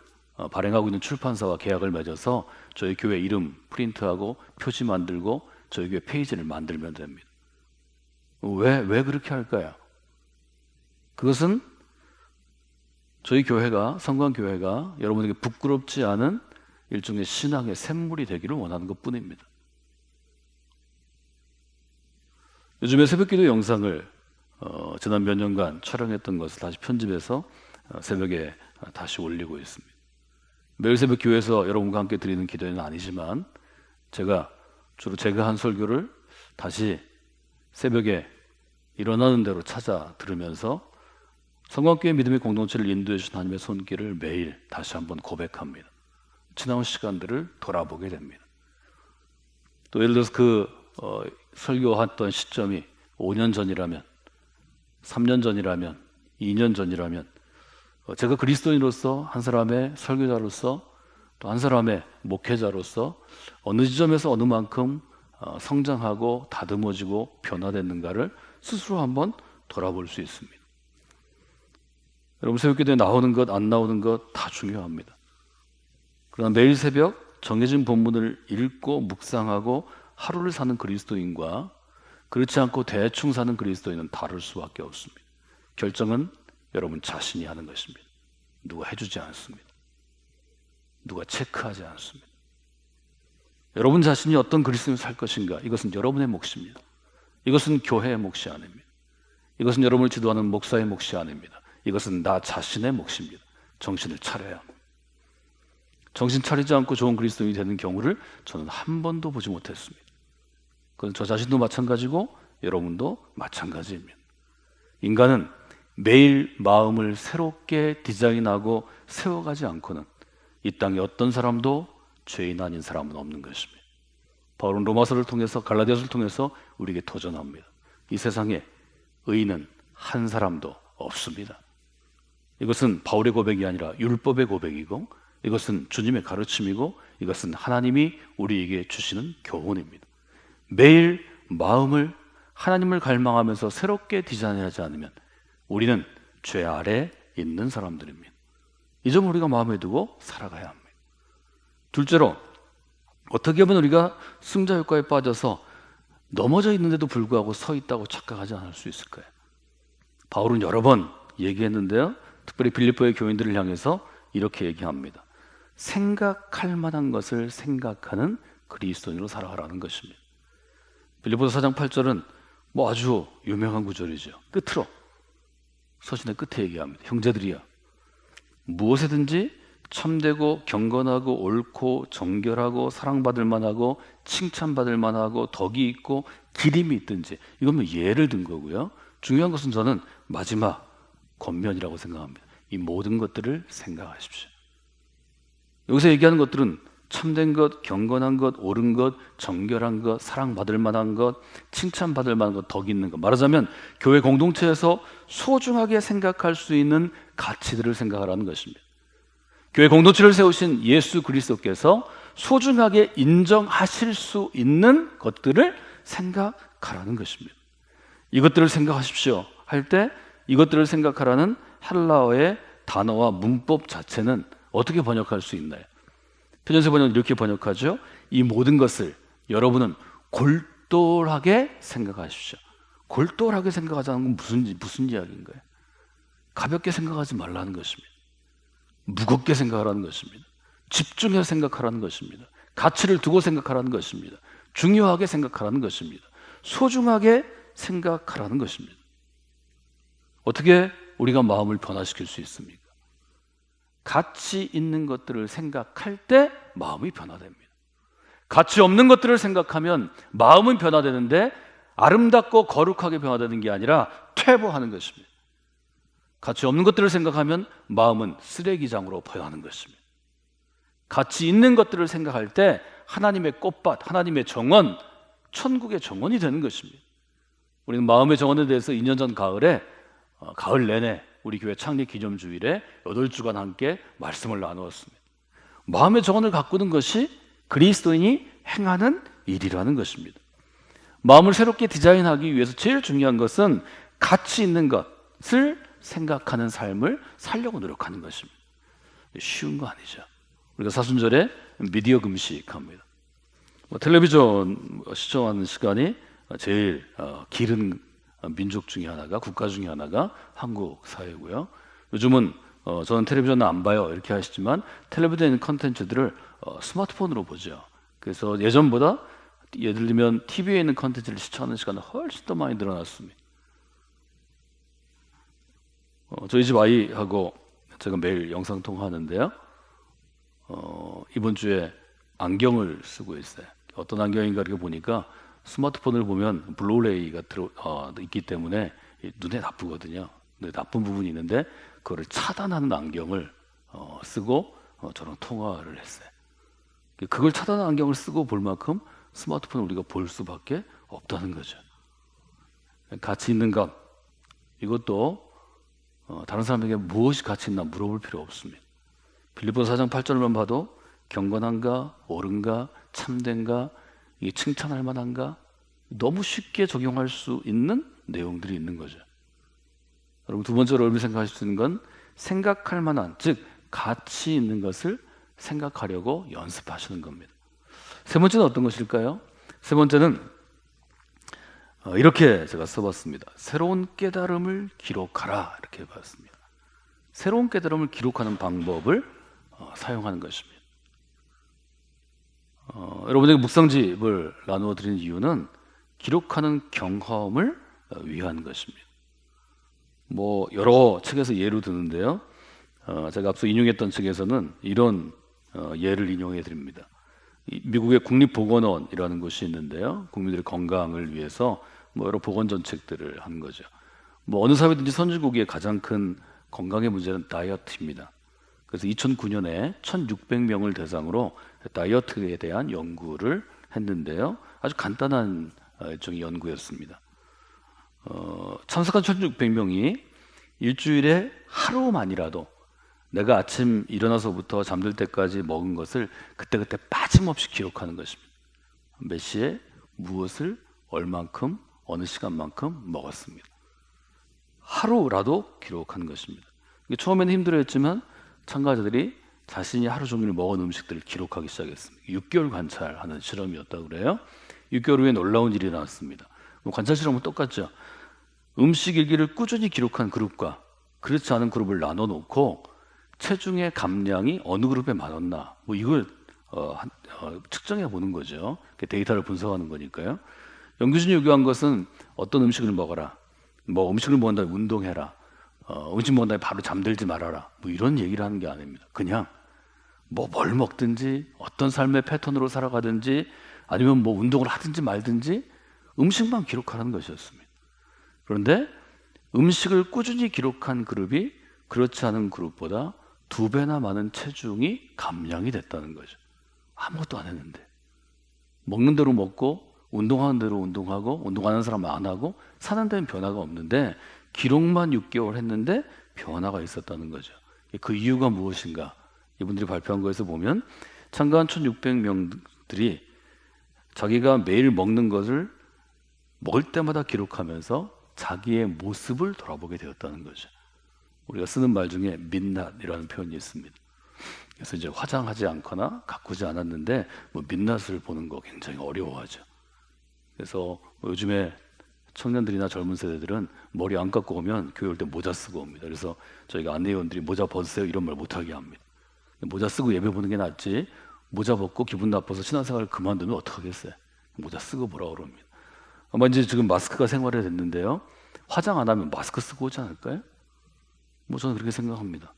발행하고 있는 출판사와 계약을 맺어서 저희 교회 이름 프린트하고 표지 만들고 저희 교회 페이지를 만들면 됩니다. 왜 그렇게 할까요? 그것은 저희 교회가, 성광교회가 여러분에게 부끄럽지 않은 일종의 신앙의 샘물이 되기를 원하는 것뿐입니다. 요즘에 새벽기도 영상을 지난 몇 년간 촬영했던 것을 다시 편집해서 새벽에 다시 올리고 있습니다. 매일 새벽 교회에서 여러분과 함께 드리는 기도는 아니지만 주로 제가 한 설교를 다시 새벽에 일어나는 대로 찾아 들으면서 성광교회 믿음의 공동체를 인도해 주신 하나님의 손길을 매일 다시 한번 고백합니다. 지나온 시간들을 돌아보게 됩니다. 또 예를 들어서 설교했던 시점이 5년 전이라면, 3년 전이라면, 2년 전이라면 제가 그리스도인으로서, 한 사람의 설교자로서, 또 한 사람의 목회자로서 어느 지점에서 어느 만큼 성장하고 다듬어지고 변화됐는가를 스스로 한번 돌아볼 수 있습니다. 여러분, 새벽기도에 나오는 것, 안 나오는 것 다 중요합니다. 그러나 매일 새벽 정해진 본문을 읽고 묵상하고 하루를 사는 그리스도인과 그렇지 않고 대충 사는 그리스도인은 다를 수밖에 없습니다. 결정은 여러분 자신이 하는 것입니다. 누가 해주지 않습니다. 누가 체크하지 않습니다. 여러분 자신이 어떤 그리스도인을 살 것인가, 이것은 여러분의 몫입니다. 이것은 교회의 몫이 아닙니다. 이것은 여러분을 지도하는 목사의 몫이 아닙니다. 이것은 나 자신의 몫입니다. 정신을 차려야 합니다. 정신 차리지 않고 좋은 그리스도인이 되는 경우를 저는 한 번도 보지 못했습니다. 그건 저 자신도 마찬가지고 여러분도 마찬가지입니다. 인간은 매일 마음을 새롭게 디자인하고 세워가지 않고는 이 땅에 어떤 사람도 죄인 아닌 사람은 없는 것입니다. 바울은 로마서를 통해서, 갈라디아서를 통해서 우리에게 도전합니다. 이 세상에 의인은 한 사람도 없습니다. 이것은 바울의 고백이 아니라 율법의 고백이고, 이것은 주님의 가르침이고, 이것은 하나님이 우리에게 주시는 교훈입니다. 매일 마음을 하나님을 갈망하면서 새롭게 디자인하지 않으면 우리는 죄 아래 있는 사람들입니다. 이 점을 우리가 마음에 두고 살아가야 합니다. 둘째로, 어떻게 하면 우리가 승자 효과에 빠져서 넘어져 있는데도 불구하고 서 있다고 착각하지 않을 수 있을까요? 바울은 여러 번 얘기했는데요, 특별히 빌립보의 교인들을 향해서 이렇게 얘기합니다. 생각할 만한 것을 생각하는 그리스도인으로 살아가라는 것입니다. 빌립보서 4장 8절은 뭐 아주 유명한 구절이죠. 끝으로, 서신의 끝에 얘기합니다. 형제들이여, 무엇에든지 참되고 경건하고 옳고 정결하고 사랑받을 만하고 칭찬받을 만하고 덕이 있고 기림이 있든지, 이건 뭐 예를 든 거고요. 중요한 것은 저는 마지막 권면이라고 생각합니다. 이 모든 것들을 생각하십시오. 여기서 얘기하는 것들은 참된 것, 경건한 것, 옳은 것, 정결한 것, 사랑받을 만한 것, 칭찬받을 만한 것, 덕이 있는 것. 말하자면 교회 공동체에서 소중하게 생각할 수 있는 가치들을 생각하라는 것입니다. 교회 공동체를 세우신 예수 그리스도께서 소중하게 인정하실 수 있는 것들을 생각하라는 것입니다. 이것들을 생각하십시오 할 때, 이것들을 생각하라는 헬라어의 단어와 문법 자체는 어떻게 번역할 수 있나요? 표준세 번역은 이렇게 번역하죠. 이 모든 것을 여러분은 골똘하게 생각하십시오. 골똘하게 생각하자는 건 무슨 이야기인가요? 가볍게 생각하지 말라는 것입니다. 무겁게 생각하라는 것입니다. 집중해서 생각하라는 것입니다. 가치를 두고 생각하라는 것입니다. 중요하게 생각하라는 것입니다. 소중하게 생각하라는 것입니다. 어떻게 우리가 마음을 변화시킬 수 있습니까? 가치 있는 것들을 생각할 때 마음이 변화됩니다. 가치 없는 것들을 생각하면 마음은 변화되는데 아름답고 거룩하게 변화되는 게 아니라 퇴보하는 것입니다. 가치 없는 것들을 생각하면 마음은 쓰레기장으로 변하는 것입니다. 가치 있는 것들을 생각할 때 하나님의 꽃밭, 하나님의 정원, 천국의 정원이 되는 것입니다. 우리는 마음의 정원에 대해서 2년 전 가을에 가을 내내 우리 교회 창립 기념주일에 8주간 함께 말씀을 나누었습니다. 마음의 정원을 가꾸는 것이 그리스도인이 행하는 일이라는 것입니다. 마음을 새롭게 디자인하기 위해서 제일 중요한 것은 가치 있는 것을 생각하는 삶을 살려고 노력하는 것입니다. 쉬운 거 아니죠. 우리가 사순절에 미디어 금식합니다. 텔레비전 시청하는 시간이 제일 길은 민족 중에 하나가, 국가 중에 하나가 한국 사회고요. 요즘은 저는 텔레비전을 안 봐요 이렇게 하시지만 텔레비전에 있는 컨텐츠들을 스마트폰으로 보죠. 그래서 예전보다 예를 들면 TV에 있는 컨텐츠를 시청하는 시간은 훨씬 더 많이 늘어났습니다. 저희 집 아이하고 제가 매일 영상통화하는데요. 이번 주에 안경을 쓰고 있어요. 어떤 안경인가 이렇게 보니까 스마트폰을 보면 블루레이가 있기 때문에 눈에 나쁘거든요. 나쁜 부분이 있는데 그거를 차단하는 안경을 쓰고 저랑 통화를 했어요. 그걸 차단하는 안경을 쓰고 볼 만큼 스마트폰을 우리가 볼 수밖에 없다는 거죠. 가치 있는 것, 이것도 다른 사람에게 무엇이 가치 있나 물어볼 필요 없습니다. 빌립보서 4장 8절만 봐도 경건한가, 옳은가, 참된가, 이게 칭찬할 만한가, 너무 쉽게 적용할 수 있는 내용들이 있는 거죠. 여러분, 두 번째로 여러분이 생각하실 수 있는 건 생각할 만한, 즉 가치 있는 것을 생각하려고 연습하시는 겁니다. 세 번째는 어떤 것일까요? 세 번째는 이렇게 제가 써봤습니다. 새로운 깨달음을 기록하라, 이렇게 봤습니다. 새로운 깨달음을 기록하는 방법을 사용하는 것입니다. 여러분에게 묵상집을 나누어 드리는 이유는 기록하는 경험을 위한 것입니다. 뭐 여러 책에서 예로 드는데요. 제가 앞서 인용했던 책에서는 이런 예를 인용해 드립니다. 미국의 국립보건원이라는 곳이 있는데요. 국민들의 건강을 위해서 뭐 여러 보건 정책들을 한 거죠. 뭐 어느 사회든지 선진국의 가장 큰 건강의 문제는 다이어트입니다. 그래서 2009년에 1,600명을 대상으로 다이어트에 대한 연구를 했는데요. 아주 간단한 일종의 연구였습니다. 참석한 1,600명이 일주일에 하루만이라도 내가 아침 일어나서부터 잠들 때까지 먹은 것을 그때그때 빠짐없이 기록하는 것입니다. 몇 시에 무엇을 얼만큼 어느 시간만큼 먹었습니다. 하루라도 기록하는 것입니다. 처음에는 힘들어했지만 참가자들이 자신이 하루 종일 먹은 음식들을 기록하기 시작했습니다. 6개월 관찰하는 실험이었다고 그래요. 6개월 후에 놀라운 일이 나왔습니다. 관찰 실험은 똑같죠. 음식 일기를 꾸준히 기록한 그룹과 그렇지 않은 그룹을 나눠 놓고 체중의 감량이 어느 그룹에 많았나 이걸 측정해 보는 거죠. 데이터를 분석하는 거니까요. 연구진이 요구한 것은 어떤 음식을 먹어라, 음식을 먹은 다음에 운동해라, 음식 먹은 다음에 바로 잠들지 말아라, 이런 얘기를 하는 게 아닙니다. 그냥 뭘 먹든지 어떤 삶의 패턴으로 살아가든지 아니면 운동을 하든지 말든지 음식만 기록하라는 것이었습니다. 그런데 음식을 꾸준히 기록한 그룹이 그렇지 않은 그룹보다 2배나 많은 체중이 감량이 됐다는 거죠. 아무것도 안 했는데. 먹는 대로 먹고 운동하는 대로 운동하고 운동하는 사람은 안 하고 사는 데는 변화가 없는데 기록만 6개월 했는데 변화가 있었다는 거죠. 그 이유가 무엇인가? 이분들이 발표한 거에서 보면 참가한 1,600명들이 자기가 매일 먹는 것을 먹을 때마다 기록하면서 자기의 모습을 돌아보게 되었다는 거죠. 우리가 쓰는 말 중에 민낯이라는 표현이 있습니다. 그래서 이제 화장하지 않거나 가꾸지 않았는데 민낯을 보는 거 굉장히 어려워하죠. 그래서 요즘에 청년들이나 젊은 세대들은 머리 안 깎고 오면 교회 올 때 모자 쓰고 옵니다. 그래서 저희가 안내위원들이 모자 벗으세요 이런 말 못하게 합니다. 모자 쓰고 예배 보는 게 낫지 모자 벗고 기분 나빠서 신앙생활을 그만두면 어떡하겠어요. 모자 쓰고 보라 그럽니다. 아마 이제 지금 마스크가 생활화 됐는데요. 화장 안 하면 마스크 쓰고 오지 않을까요? 저는 그렇게 생각합니다.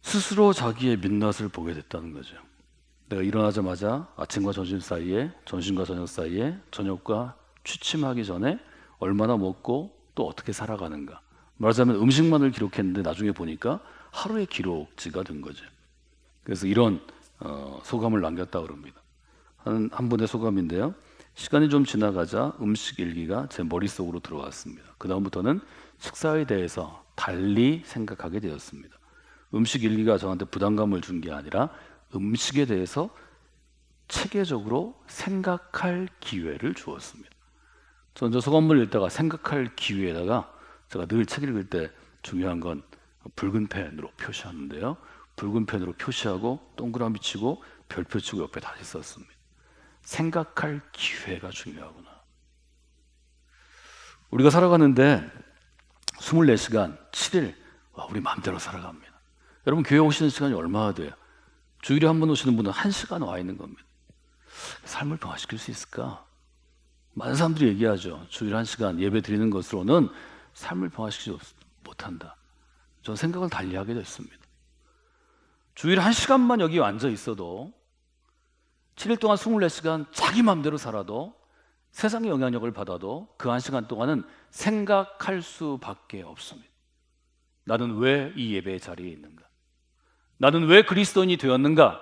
스스로 자기의 민낯을 보게 됐다는 거죠. 내가 일어나자마자 아침과 점심 사이에, 점심과 저녁 사이에, 저녁과 취침하기 전에 얼마나 먹고 또 어떻게 살아가는가. 말하자면 음식만을 기록했는데 나중에 보니까 하루의 기록지가 된 거죠. 그래서 이런 소감을 남겼다고 합니다. 한 분의 소감인데요. 시간이 좀 지나가자 음식 일기가 제 머릿속으로 들어왔습니다. 그 다음부터는 식사에 대해서 달리 생각하게 되었습니다. 음식 일기가 저한테 부담감을 준 게 아니라 음식에 대해서 체계적으로 생각할 기회를 주었습니다. 저는 저 소감문을 읽다가 생각할 기회에다가 제가 늘 책 읽을 때 중요한 건 붉은 펜으로 표시하는데요. 붉은 펜으로 표시하고 동그라미 치고 별표 치고 옆에 다시 썼습니다. 생각할 기회가 중요하구나. 우리가 살아가는데 24시간 7일 우리 마음대로 살아갑니다. 여러분 교회 오시는 시간이 얼마나 돼요? 주일에 한 번 오시는 분은 1시간 와 있는 겁니다. 삶을 변화시킬 수 있을까? 많은 사람들이 얘기하죠. 주일에 1시간 예배 드리는 것으로는 삶을 변화시키지 못한다. 저는 생각을 달리하게 됐습니다. 주일에 1시간만 여기 앉아 있어도 7일 동안 24시간 자기 마음대로 살아도 세상의 영향력을 받아도 그 1시간 동안은 생각할 수밖에 없습니다. 나는 왜 이 예배의 자리에 있는가? 나는 왜 그리스도인이 되었는가?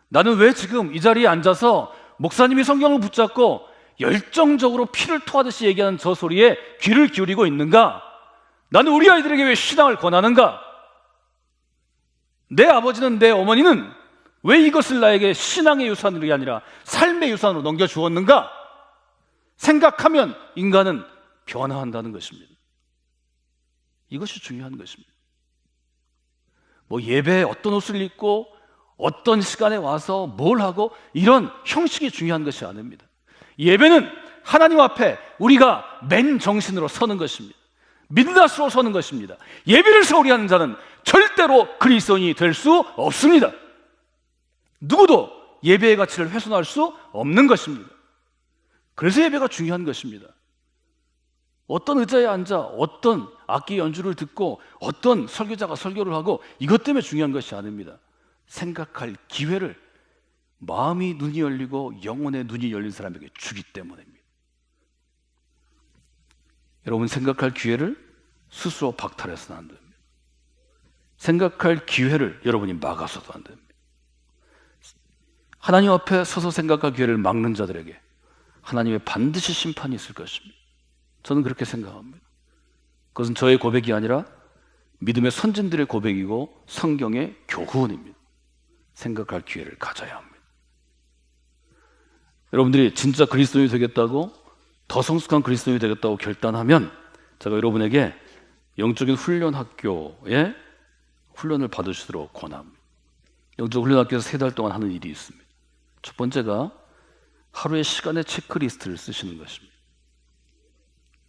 나는 왜 지금 이 자리에 앉아서 목사님이 성경을 붙잡고 열정적으로 피를 토하듯이 얘기하는 저 소리에 귀를 기울이고 있는가? 나는 우리 아이들에게 왜 신앙을 권하는가? 내 아버지는 내 어머니는 왜 이것을 나에게 신앙의 유산으로 아니라 삶의 유산으로 넘겨주었는가? 생각하면 인간은 변화한다는 것입니다. 이것이 중요한 것입니다. 예배에 어떤 옷을 입고 어떤 시간에 와서 뭘 하고 이런 형식이 중요한 것이 아닙니다. 예배는 하나님 앞에 우리가 맨 정신으로 서는 것입니다. 민낯으로 서는 것입니다. 예배를 소홀히 하는 자는 절대로 그리스도인이 될 수 없습니다. 누구도 예배의 가치를 훼손할 수 없는 것입니다. 그래서 예배가 중요한 것입니다. 어떤 의자에 앉아 어떤 악기 연주를 듣고 어떤 설교자가 설교를 하고 이것 때문에 중요한 것이 아닙니다. 생각할 기회를 마음이 눈이 열리고 영혼의 눈이 열린 사람에게 주기 때문입니다. 여러분 생각할 기회를 스스로 박탈해서는 안 됩니다. 생각할 기회를 여러분이 막아서도 안 됩니다. 하나님 앞에 서서 생각할 기회를 막는 자들에게 하나님의 반드시 심판이 있을 것입니다. 저는 그렇게 생각합니다. 그것은 저의 고백이 아니라 믿음의 선진들의 고백이고 성경의 교훈입니다. 생각할 기회를 가져야 합니다. 여러분들이 진짜 그리스도인이 되겠다고, 더 성숙한 그리스도인이 되겠다고 결단하면 제가 여러분에게 영적인 훈련 학교에 훈련을 받으시도록 권합니다. 영적 훈련 학교에서 3달 동안 하는 일이 있습니다. 첫 번째가 하루의 시간의 체크리스트를 쓰시는 것입니다.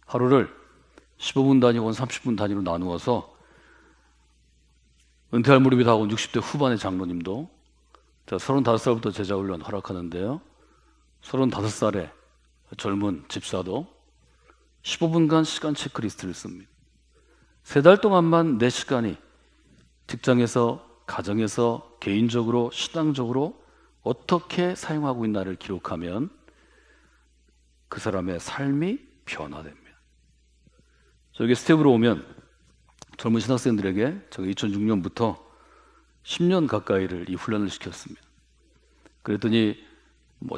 하루를 15분 단위 혹은 30분 단위로 나누어서 은퇴할 무렵이 다 온 60대 후반의 장로님도 제가 35살부터 제자훈련 허락하는데요, 35살의 젊은 집사도 15분간 시간 체크리스트를 씁니다. 3달 동안만 내 시간이 직장에서, 가정에서, 개인적으로, 신앙적으로 어떻게 사용하고 있나를 기록하면 그 사람의 삶이 변화됩니다. 저에게 스텝으로 오면 젊은 신학생들에게 제가 2006년부터 10년 가까이를 이 훈련을 시켰습니다. 그랬더니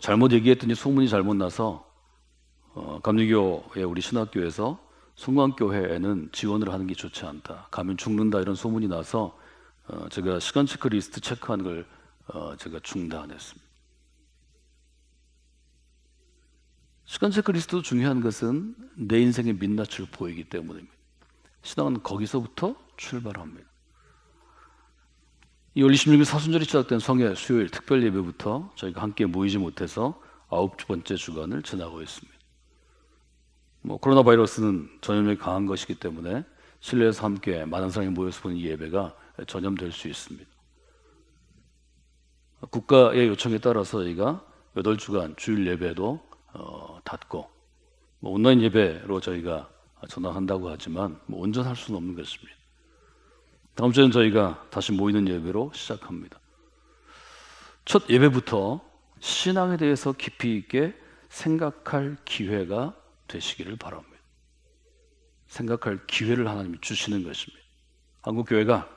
잘못 얘기했더니 소문이 잘못 나서 감리교의 우리 신학교에서 성광교회에는 지원을 하는 게 좋지 않다, 가면 죽는다, 이런 소문이 나서 제가 시간 체크리스트 체크하는 걸 제가 중단했습니다. 시간 체크리스트도 중요한 것은 내 인생의 민낯을 보이기 때문입니다. 신앙은 거기서부터 출발합니다. 2월 26일 사순절이 시작된 성회 수요일 특별 예배부터 저희가 함께 모이지 못해서 9번째 주간을 지나고 있습니다. 코로나 바이러스는 전염력이 강한 것이기 때문에 실내에서 함께 많은 사람이 모여서 보는 이 예배가 전염될 수 있습니다. 국가의 요청에 따라서 저희가 8주간 주일 예배도 닫고 온라인 예배로 저희가 전환한다고 하지만 온전할 수는 없는 것입니다. 다음 주에는 저희가 다시 모이는 예배로 시작합니다. 첫 예배부터 신앙에 대해서 깊이 있게 생각할 기회가 되시기를 바랍니다. 생각할 기회를 하나님이 주시는 것입니다. 한국교회가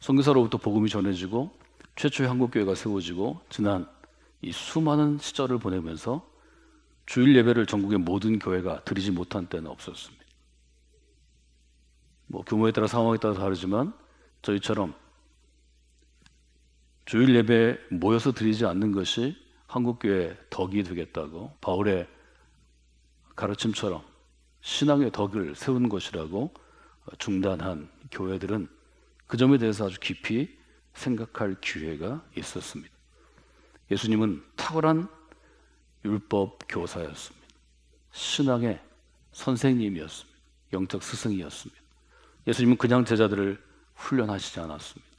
선교사로부터 복음이 전해지고 최초의 한국교회가 세워지고 지난 이 수많은 시절을 보내면서 주일 예배를 전국의 모든 교회가 드리지 못한 때는 없었습니다. 규모에 따라 상황에 따라 다르지만 저희처럼 주일 예배에 모여서 드리지 않는 것이 한국교회의 덕이 되겠다고, 바울의 가르침처럼 신앙의 덕을 세운 것이라고 중단한 교회들은 그 점에 대해서 아주 깊이 생각할 기회가 있었습니다. 예수님은 탁월한 율법 교사였습니다. 신앙의 선생님이었습니다. 영적 스승이었습니다. 예수님은 그냥 제자들을 훈련하시지 않았습니다.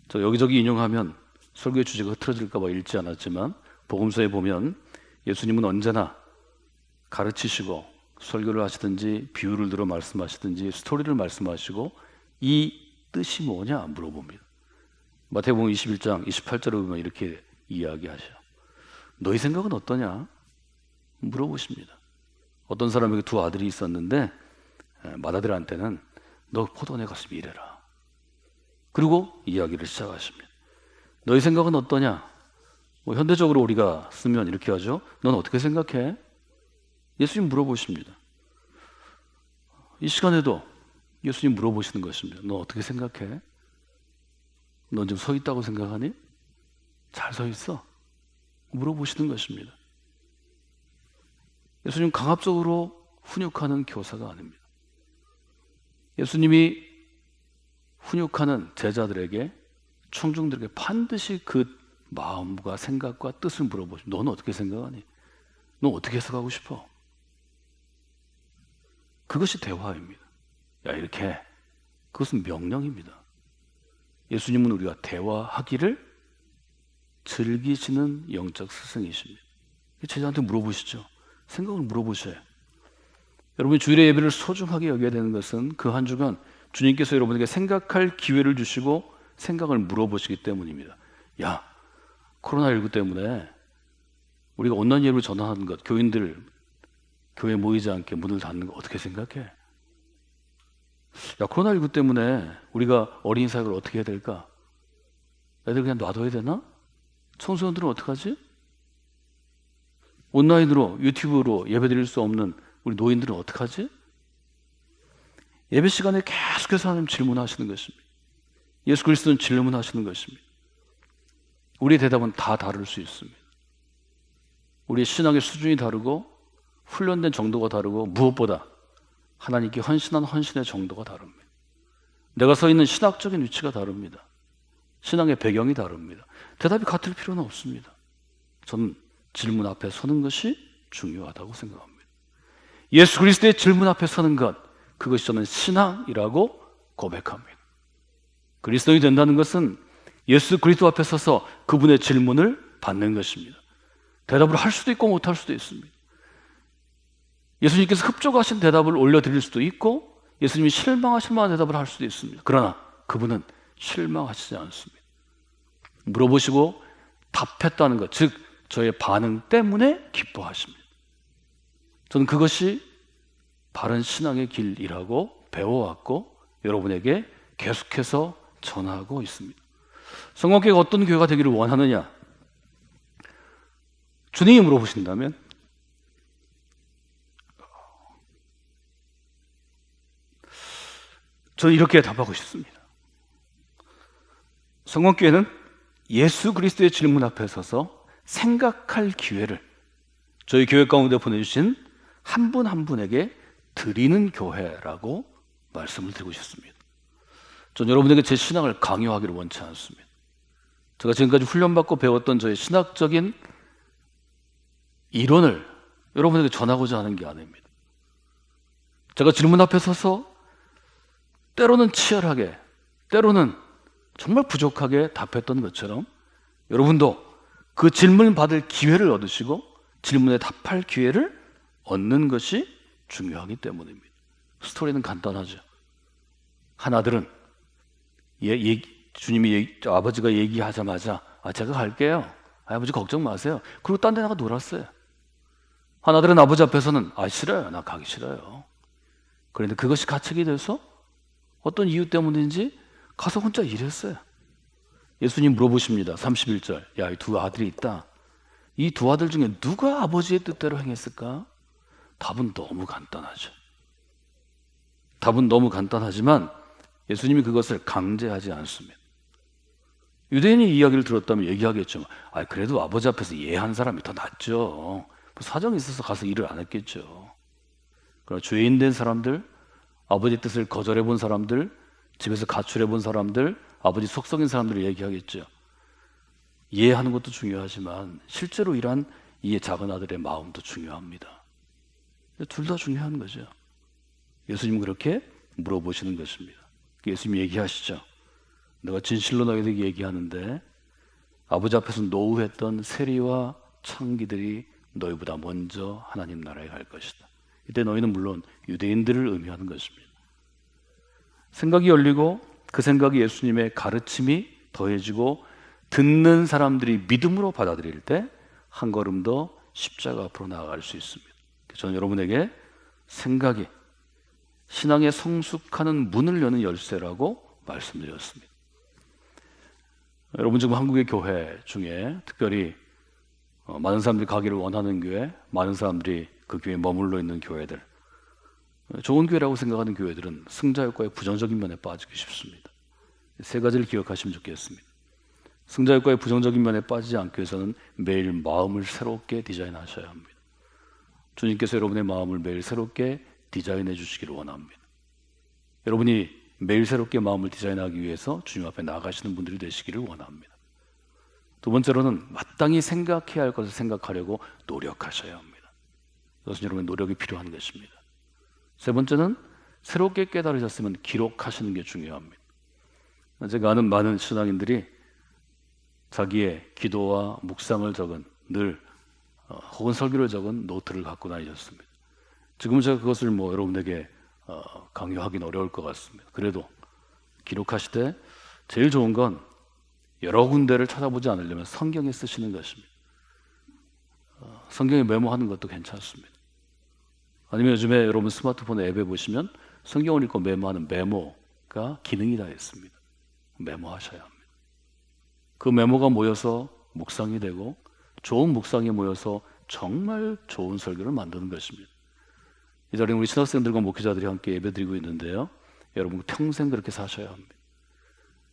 저 여기저기 인용하면 설교의 주제가 흐트러질까 봐 읽지 않았지만 복음서에 보면 예수님은 언제나 가르치시고 설교를 하시든지 비유를 들어 말씀하시든지 스토리를 말씀하시고 이 뜻이 뭐냐 물어봅니다. 마태복음 21장 28절에 보면 이렇게 이야기하셔. 너희 생각은 어떠냐? 물어보십니다. 어떤 사람에게 2 아들이 있었는데 맏아들한테는 너 포도원에 가서 일해라. 그리고 이야기를 시작하십니다. 너희 생각은 어떠냐? 현대적으로 우리가 쓰면 이렇게 하죠. 넌 어떻게 생각해? 예수님 물어보십니다. 이 시간에도 예수님 물어보시는 것입니다. 너 어떻게 생각해? 넌 지금 서 있다고 생각하니? 잘 서 있어? 물어보시는 것입니다. 예수님 강압적으로 훈육하는 교사가 아닙니다. 예수님이 훈육하는 제자들에게, 청중들에게 반드시 그 마음과 생각과 뜻을 물어보십니다. 너는 어떻게 생각하니? 너 어떻게 해석하고 싶어? 그것이 대화입니다. 이렇게, 그것은 명령입니다. 예수님은 우리가 대화하기를 즐기시는 영적 스승이십니다. 제자한테 물어보시죠. 생각을 물어보셔요. 여러분이 주일의 예배를 소중하게 여겨야 되는 것은 그 한 주간 주님께서 여러분에게 생각할 기회를 주시고 생각을 물어보시기 때문입니다. 야, 코로나19 때문에 우리가 온라인 예배를 전환하는 것, 교인들 교회 모이지 않게 문을 닫는 거 어떻게 생각해? 야, 코로나19 때문에 우리가 어린이 사역을 어떻게 해야 될까? 애들 그냥 놔둬야 되나? 청소년들은 어떡하지? 온라인으로 유튜브로 예배드릴 수 없는 우리 노인들은 어떡하지? 예배 시간에 계속해서 하나님 질문하시는 것입니다. 예수 그리스도는 질문하시는 것입니다. 우리의 대답은 다 다를 수 있습니다. 우리의 신앙의 수준이 다르고 훈련된 정도가 다르고 무엇보다 하나님께 헌신한 헌신의 정도가 다릅니다. 내가 서 있는 신학적인 위치가 다릅니다. 신앙의 배경이 다릅니다. 대답이 같을 필요는 없습니다. 저는 질문 앞에 서는 것이 중요하다고 생각합니다. 예수 그리스도의 질문 앞에 서는 것, 그것이 저는 신앙이라고 고백합니다. 그리스도인이 된다는 것은 예수 그리스도 앞에 서서 그분의 질문을 받는 것입니다. 대답을 할 수도 있고 못할 수도 있습니다. 예수님께서 흡족하신 대답을 올려드릴 수도 있고 예수님이 실망하실 만한 대답을 할 수도 있습니다. 그러나 그분은 실망하시지 않습니다. 물어보시고 답했다는 것, 즉 저의 반응 때문에 기뻐하십니다. 저는 그것이 바른 신앙의 길이라고 배워왔고 여러분에게 계속해서 전하고 있습니다. 성공교회가 어떤 교회가 되기를 원하느냐? 주님이 물어보신다면 저는 이렇게 답하고 싶습니다. 성공교회는 예수 그리스도의 질문 앞에 서서 생각할 기회를 저희 교회 가운데 보내주신 한 분 한 분에게 드리는 교회라고 말씀을 드리고 싶습니다. 전 여러분에게 제 신앙을 강요하기를 원치 않습니다. 제가 지금까지 훈련받고 배웠던 저의 신학적인 이론을 여러분에게 전하고자 하는 게 아닙니다. 제가 질문 앞에 서서 때로는 치열하게, 때로는 정말 부족하게 답했던 것처럼 여러분도 그 질문을 받을 기회를 얻으시고 질문에 답할 기회를 얻는 것이 중요하기 때문입니다. 스토리는 간단하죠. 한 아들은 주님이 아버지가 얘기하자마자 제가 갈게요. 아버지 걱정 마세요. 그리고 딴 데 나가 놀았어요. 한 아들은 아버지 앞에서는 싫어요. 나 가기 싫어요. 그런데 그것이 가책이 돼서 어떤 이유 때문인지 가서 혼자 일했어요. 예수님 물어보십니다. 31절. 야, 이 두 아들이 있다. 이 두 아들 중에 누가 아버지의 뜻대로 행했을까? 답은 너무 간단하죠. 답은 너무 간단하지만 예수님이 그것을 강제하지 않습니다. 유대인이 이야기를 들었다면 얘기하겠죠. 그래도 아버지 앞에서 예한 사람이 더 낫죠. 사정이 있어서 가서 일을 안 했겠죠. 그러나 죄인 된 사람들, 아버지 뜻을 거절해 본 사람들, 집에서 가출해 본 사람들, 아버지 속썩인 사람들을 얘기하겠죠. 이해하는 것도 중요하지만 실제로 일한 이 작은 아들의 마음도 중요합니다. 둘 다 중요한 거죠. 예수님은 그렇게 물어보시는 것입니다. 예수님이 얘기하시죠. 내가 진실로 너희에게 얘기하는데 아버지 앞에서 노우했던 세리와 창기들이 너희보다 먼저 하나님 나라에 갈 것이다. 이때 너희는 물론 유대인들을 의미하는 것입니다. 생각이 열리고 그 생각이 예수님의 가르침이 더해지고 듣는 사람들이 믿음으로 받아들일 때 한 걸음 더 십자가 앞으로 나아갈 수 있습니다. 저는 여러분에게 생각이 신앙에 성숙하는 문을 여는 열쇠라고 말씀드렸습니다. 여러분 지금 한국의 교회 중에 특별히 많은 사람들이 가기를 원하는 교회, 많은 사람들이 그 교회에 머물러 있는 교회들, 좋은 교회라고 생각하는 교회들은 승자효과의 부정적인 면에 빠지기 쉽습니다. 세 가지를 기억하시면 좋겠습니다. 승자효과의 부정적인 면에 빠지지 않기 위해서는 매일 마음을 새롭게 디자인하셔야 합니다. 주님께서 여러분의 마음을 매일 새롭게 디자인해 주시기를 원합니다. 여러분이 매일 새롭게 마음을 디자인하기 위해서 주님 앞에 나아가시는 분들이 되시기를 원합니다. 두 번째로는 마땅히 생각해야 할 것을 생각하려고 노력하셔야 합니다. 그것은 여러분의 노력이 필요한 것입니다. 세 번째는 새롭게 깨달으셨으면 기록하시는 게 중요합니다. 제가 아는 많은 신앙인들이 자기의 기도와 묵상을 적은 혹은 설교를 적은 노트를 갖고 다니셨습니다. 지금 제가 그것을 여러분에게 강요하기는 어려울 것 같습니다. 그래도 기록하실 때 제일 좋은 건 여러 군데를 찾아보지 않으려면 성경에 쓰시는 것입니다. 성경에 메모하는 것도 괜찮습니다. 아니면 요즘에 여러분 스마트폰 앱에 보시면 성경을 읽고 메모하는 메모가 기능이 다 있습니다. 메모하셔야 합니다. 그 메모가 모여서 묵상이 되고 좋은 묵상이 모여서 정말 좋은 설교를 만드는 것입니다. 이 자리에 우리 신학생들과 목회자들이 함께 예배드리고 있는데요, 여러분 평생 그렇게 사셔야 합니다.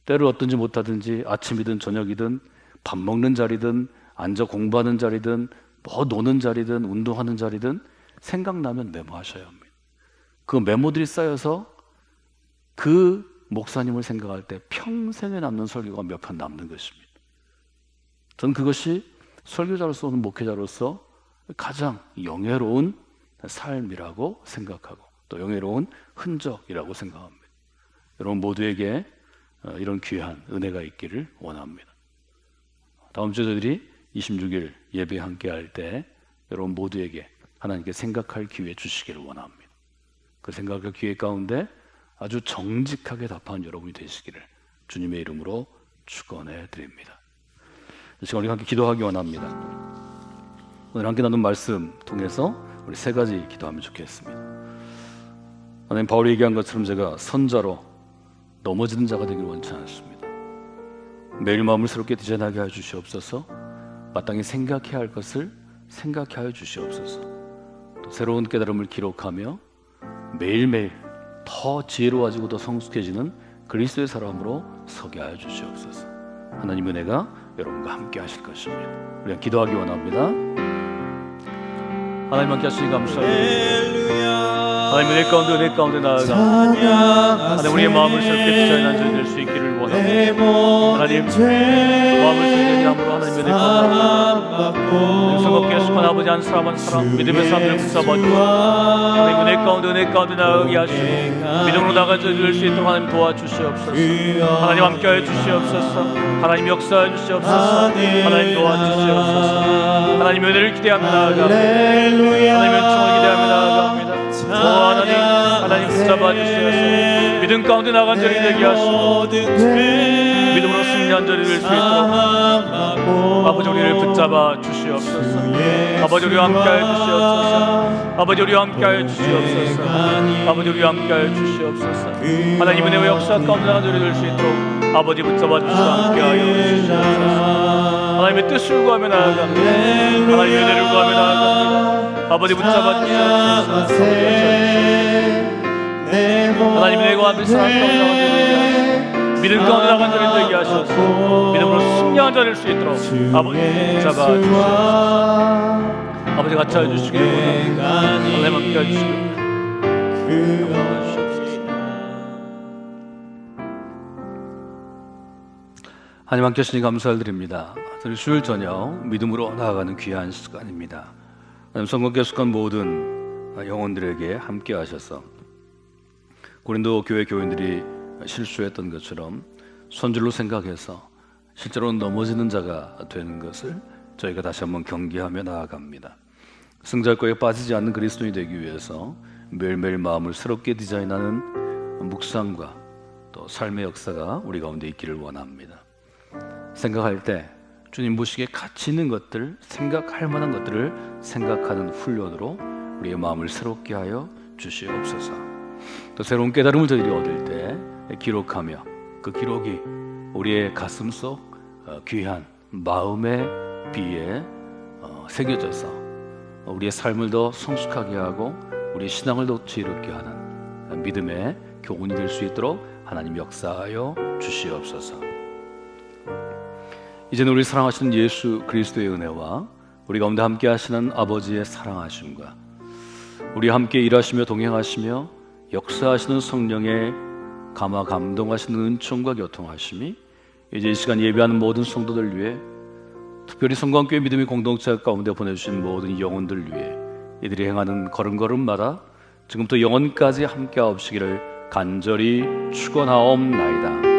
때를 어떤지 못하든지 아침이든 저녁이든 밥 먹는 자리든 앉아 공부하는 자리든 뭐 노는 자리든 운동하는 자리든 생각나면 메모하셔야 합니다. 그 메모들이 쌓여서 그 목사님을 생각할 때 평생에 남는 설교가 몇 편 남는 것입니다. 저는 그것이 설교자로서 혹은 목회자로서 가장 영예로운 삶이라고 생각하고 또 영예로운 흔적이라고 생각합니다. 여러분 모두에게 이런 귀한 은혜가 있기를 원합니다. 다음 주 저희들이 26일 예배 함께 할 때 여러분 모두에게 하나님께 생각할 기회 주시기를 원합니다. 그 생각할 기회 가운데 아주 정직하게 답하는 여러분이 되시기를 주님의 이름으로 축원해 드립니다. 이 시간 우리 함께 기도하기 원합니다. 오늘 함께 나눈 말씀 통해서 우리 세 가지 기도하면 좋겠습니다. 하나님, 바울이 얘기한 것처럼 제가 선자로 넘어지는 자가 되기를 원치 않습니다. 매일 마음을 새롭게 디자인하게 하여 주시옵소서. 마땅히 생각해야 할 것을 생각해 하여 주시옵소서. 또 새로운 깨달음을 기록하며 매일매일 더 지혜로워지고 더 성숙해지는 그리스도의 사람으로 서게 하여 주시옵소서. 하나님 은혜가 여러분과 함께 하실 것입니다. 우리가 기도하기 원합니다. 하나님 함께 하시니 감사합니다. 하나님 은혜 가운데 나아가 하나님 우리의 마음을 새롭게 디자인한 저희 될 수 있기를 원합니다. 하나님 마음을 새롭게 함으로 하나님 은혜 가운데 성겁게 속한 아버지 한 사람 한 사람 믿음의 사람들을 붙잡아 주시고 하나님 은혜 가운데 나아가게 하시고 믿음으로 나가 저희 될 수 있도록 하나님 도와주시옵소서. 하나님 함께하여 주시옵소서. 하나님 역사하여 주시옵소서. 하나님 도와주시옵소서. 하나님 은혜를 기대하며 나아갑니다. 하나님 은총을 기대하며 나아갑니다. 하나님 붙잡아 주시옵소서. 믿음 가운데 나간 자리 되게 하시고 믿음으로 승리한 자리 될 수 있도록 아버지 우리를 붙잡아 주시옵소서. 아버지 우리와 함께하여 주시옵소서. 아버지 우리와 함께하여 주시옵소서. 아버지 우리와 함께하여 주시옵소서. 하나님 은혜와 역사 가운데 나간 자리 될 수 있도록 아버지 붙잡아 주시고 함께하여 주시옵소서. 하나님의 뜻을 구하며 나아갑니다. 하나님의 은혜를 구하며 나아갑니다. 아버지 붙잡아 주시옵소서. 하나님 내가 앞에 사랑 가운데 나간 자리 믿음 가운데 나간 자리 되게 하셔서 믿음으로 승리한 자리일 수 있도록 아버지 붙잡아 주시옵소서. 아버지 같이 해주시기를 원합니다. 하나님 함께 해주시기를 하나님 함께 하시니 감사를 드립니다. 저희 수요일 저녁 믿음으로 나아가는 귀한 시간입니다. 하나님 성경에 속한 모든 영혼들에게 함께 하셔서 고린도 교회 교인들이 실수했던 것처럼 손질로 생각해서 실제로는 넘어지는 자가 되는 것을 저희가 다시 한번 경계하며 나아갑니다. 승자권에 빠지지 않는 그리스도인이 되기 위해서 매일매일 마음을 새롭게 디자인하는 묵상과 또 삶의 역사가 우리 가운데 있기를 원합니다. 생각할 때 주님 보시기에 가치 있는 것들, 생각할 만한 것들을 생각하는 훈련으로 우리의 마음을 새롭게 하여 주시옵소서. 또 새로운 깨달음을 저희들이 얻을 때 기록하며 그 기록이 우리의 가슴 속 귀한 마음의 비에 새겨져서 우리의 삶을 더 성숙하게 하고 우리의 신앙을 더 지혜롭게 하는 믿음의 교훈이 될 수 있도록 하나님 역사하여 주시옵소서. 이제는 우리 사랑하시는 예수 그리스도의 은혜와 우리 가운데 함께 하시는 아버지의 사랑하심과 우리 함께 일하시며 동행하시며 역사하시는 성령의 감화 감동하시는 은총과 교통하심이 이제 이 시간 예배하는 모든 성도들 위해 특별히 성광교회 믿음의 공동체 가운데 보내주신 모든 영혼들 위해 이들이 행하는 걸음걸음마다 지금부터 영원까지 함께하옵시기를 간절히 축원하옵나이다.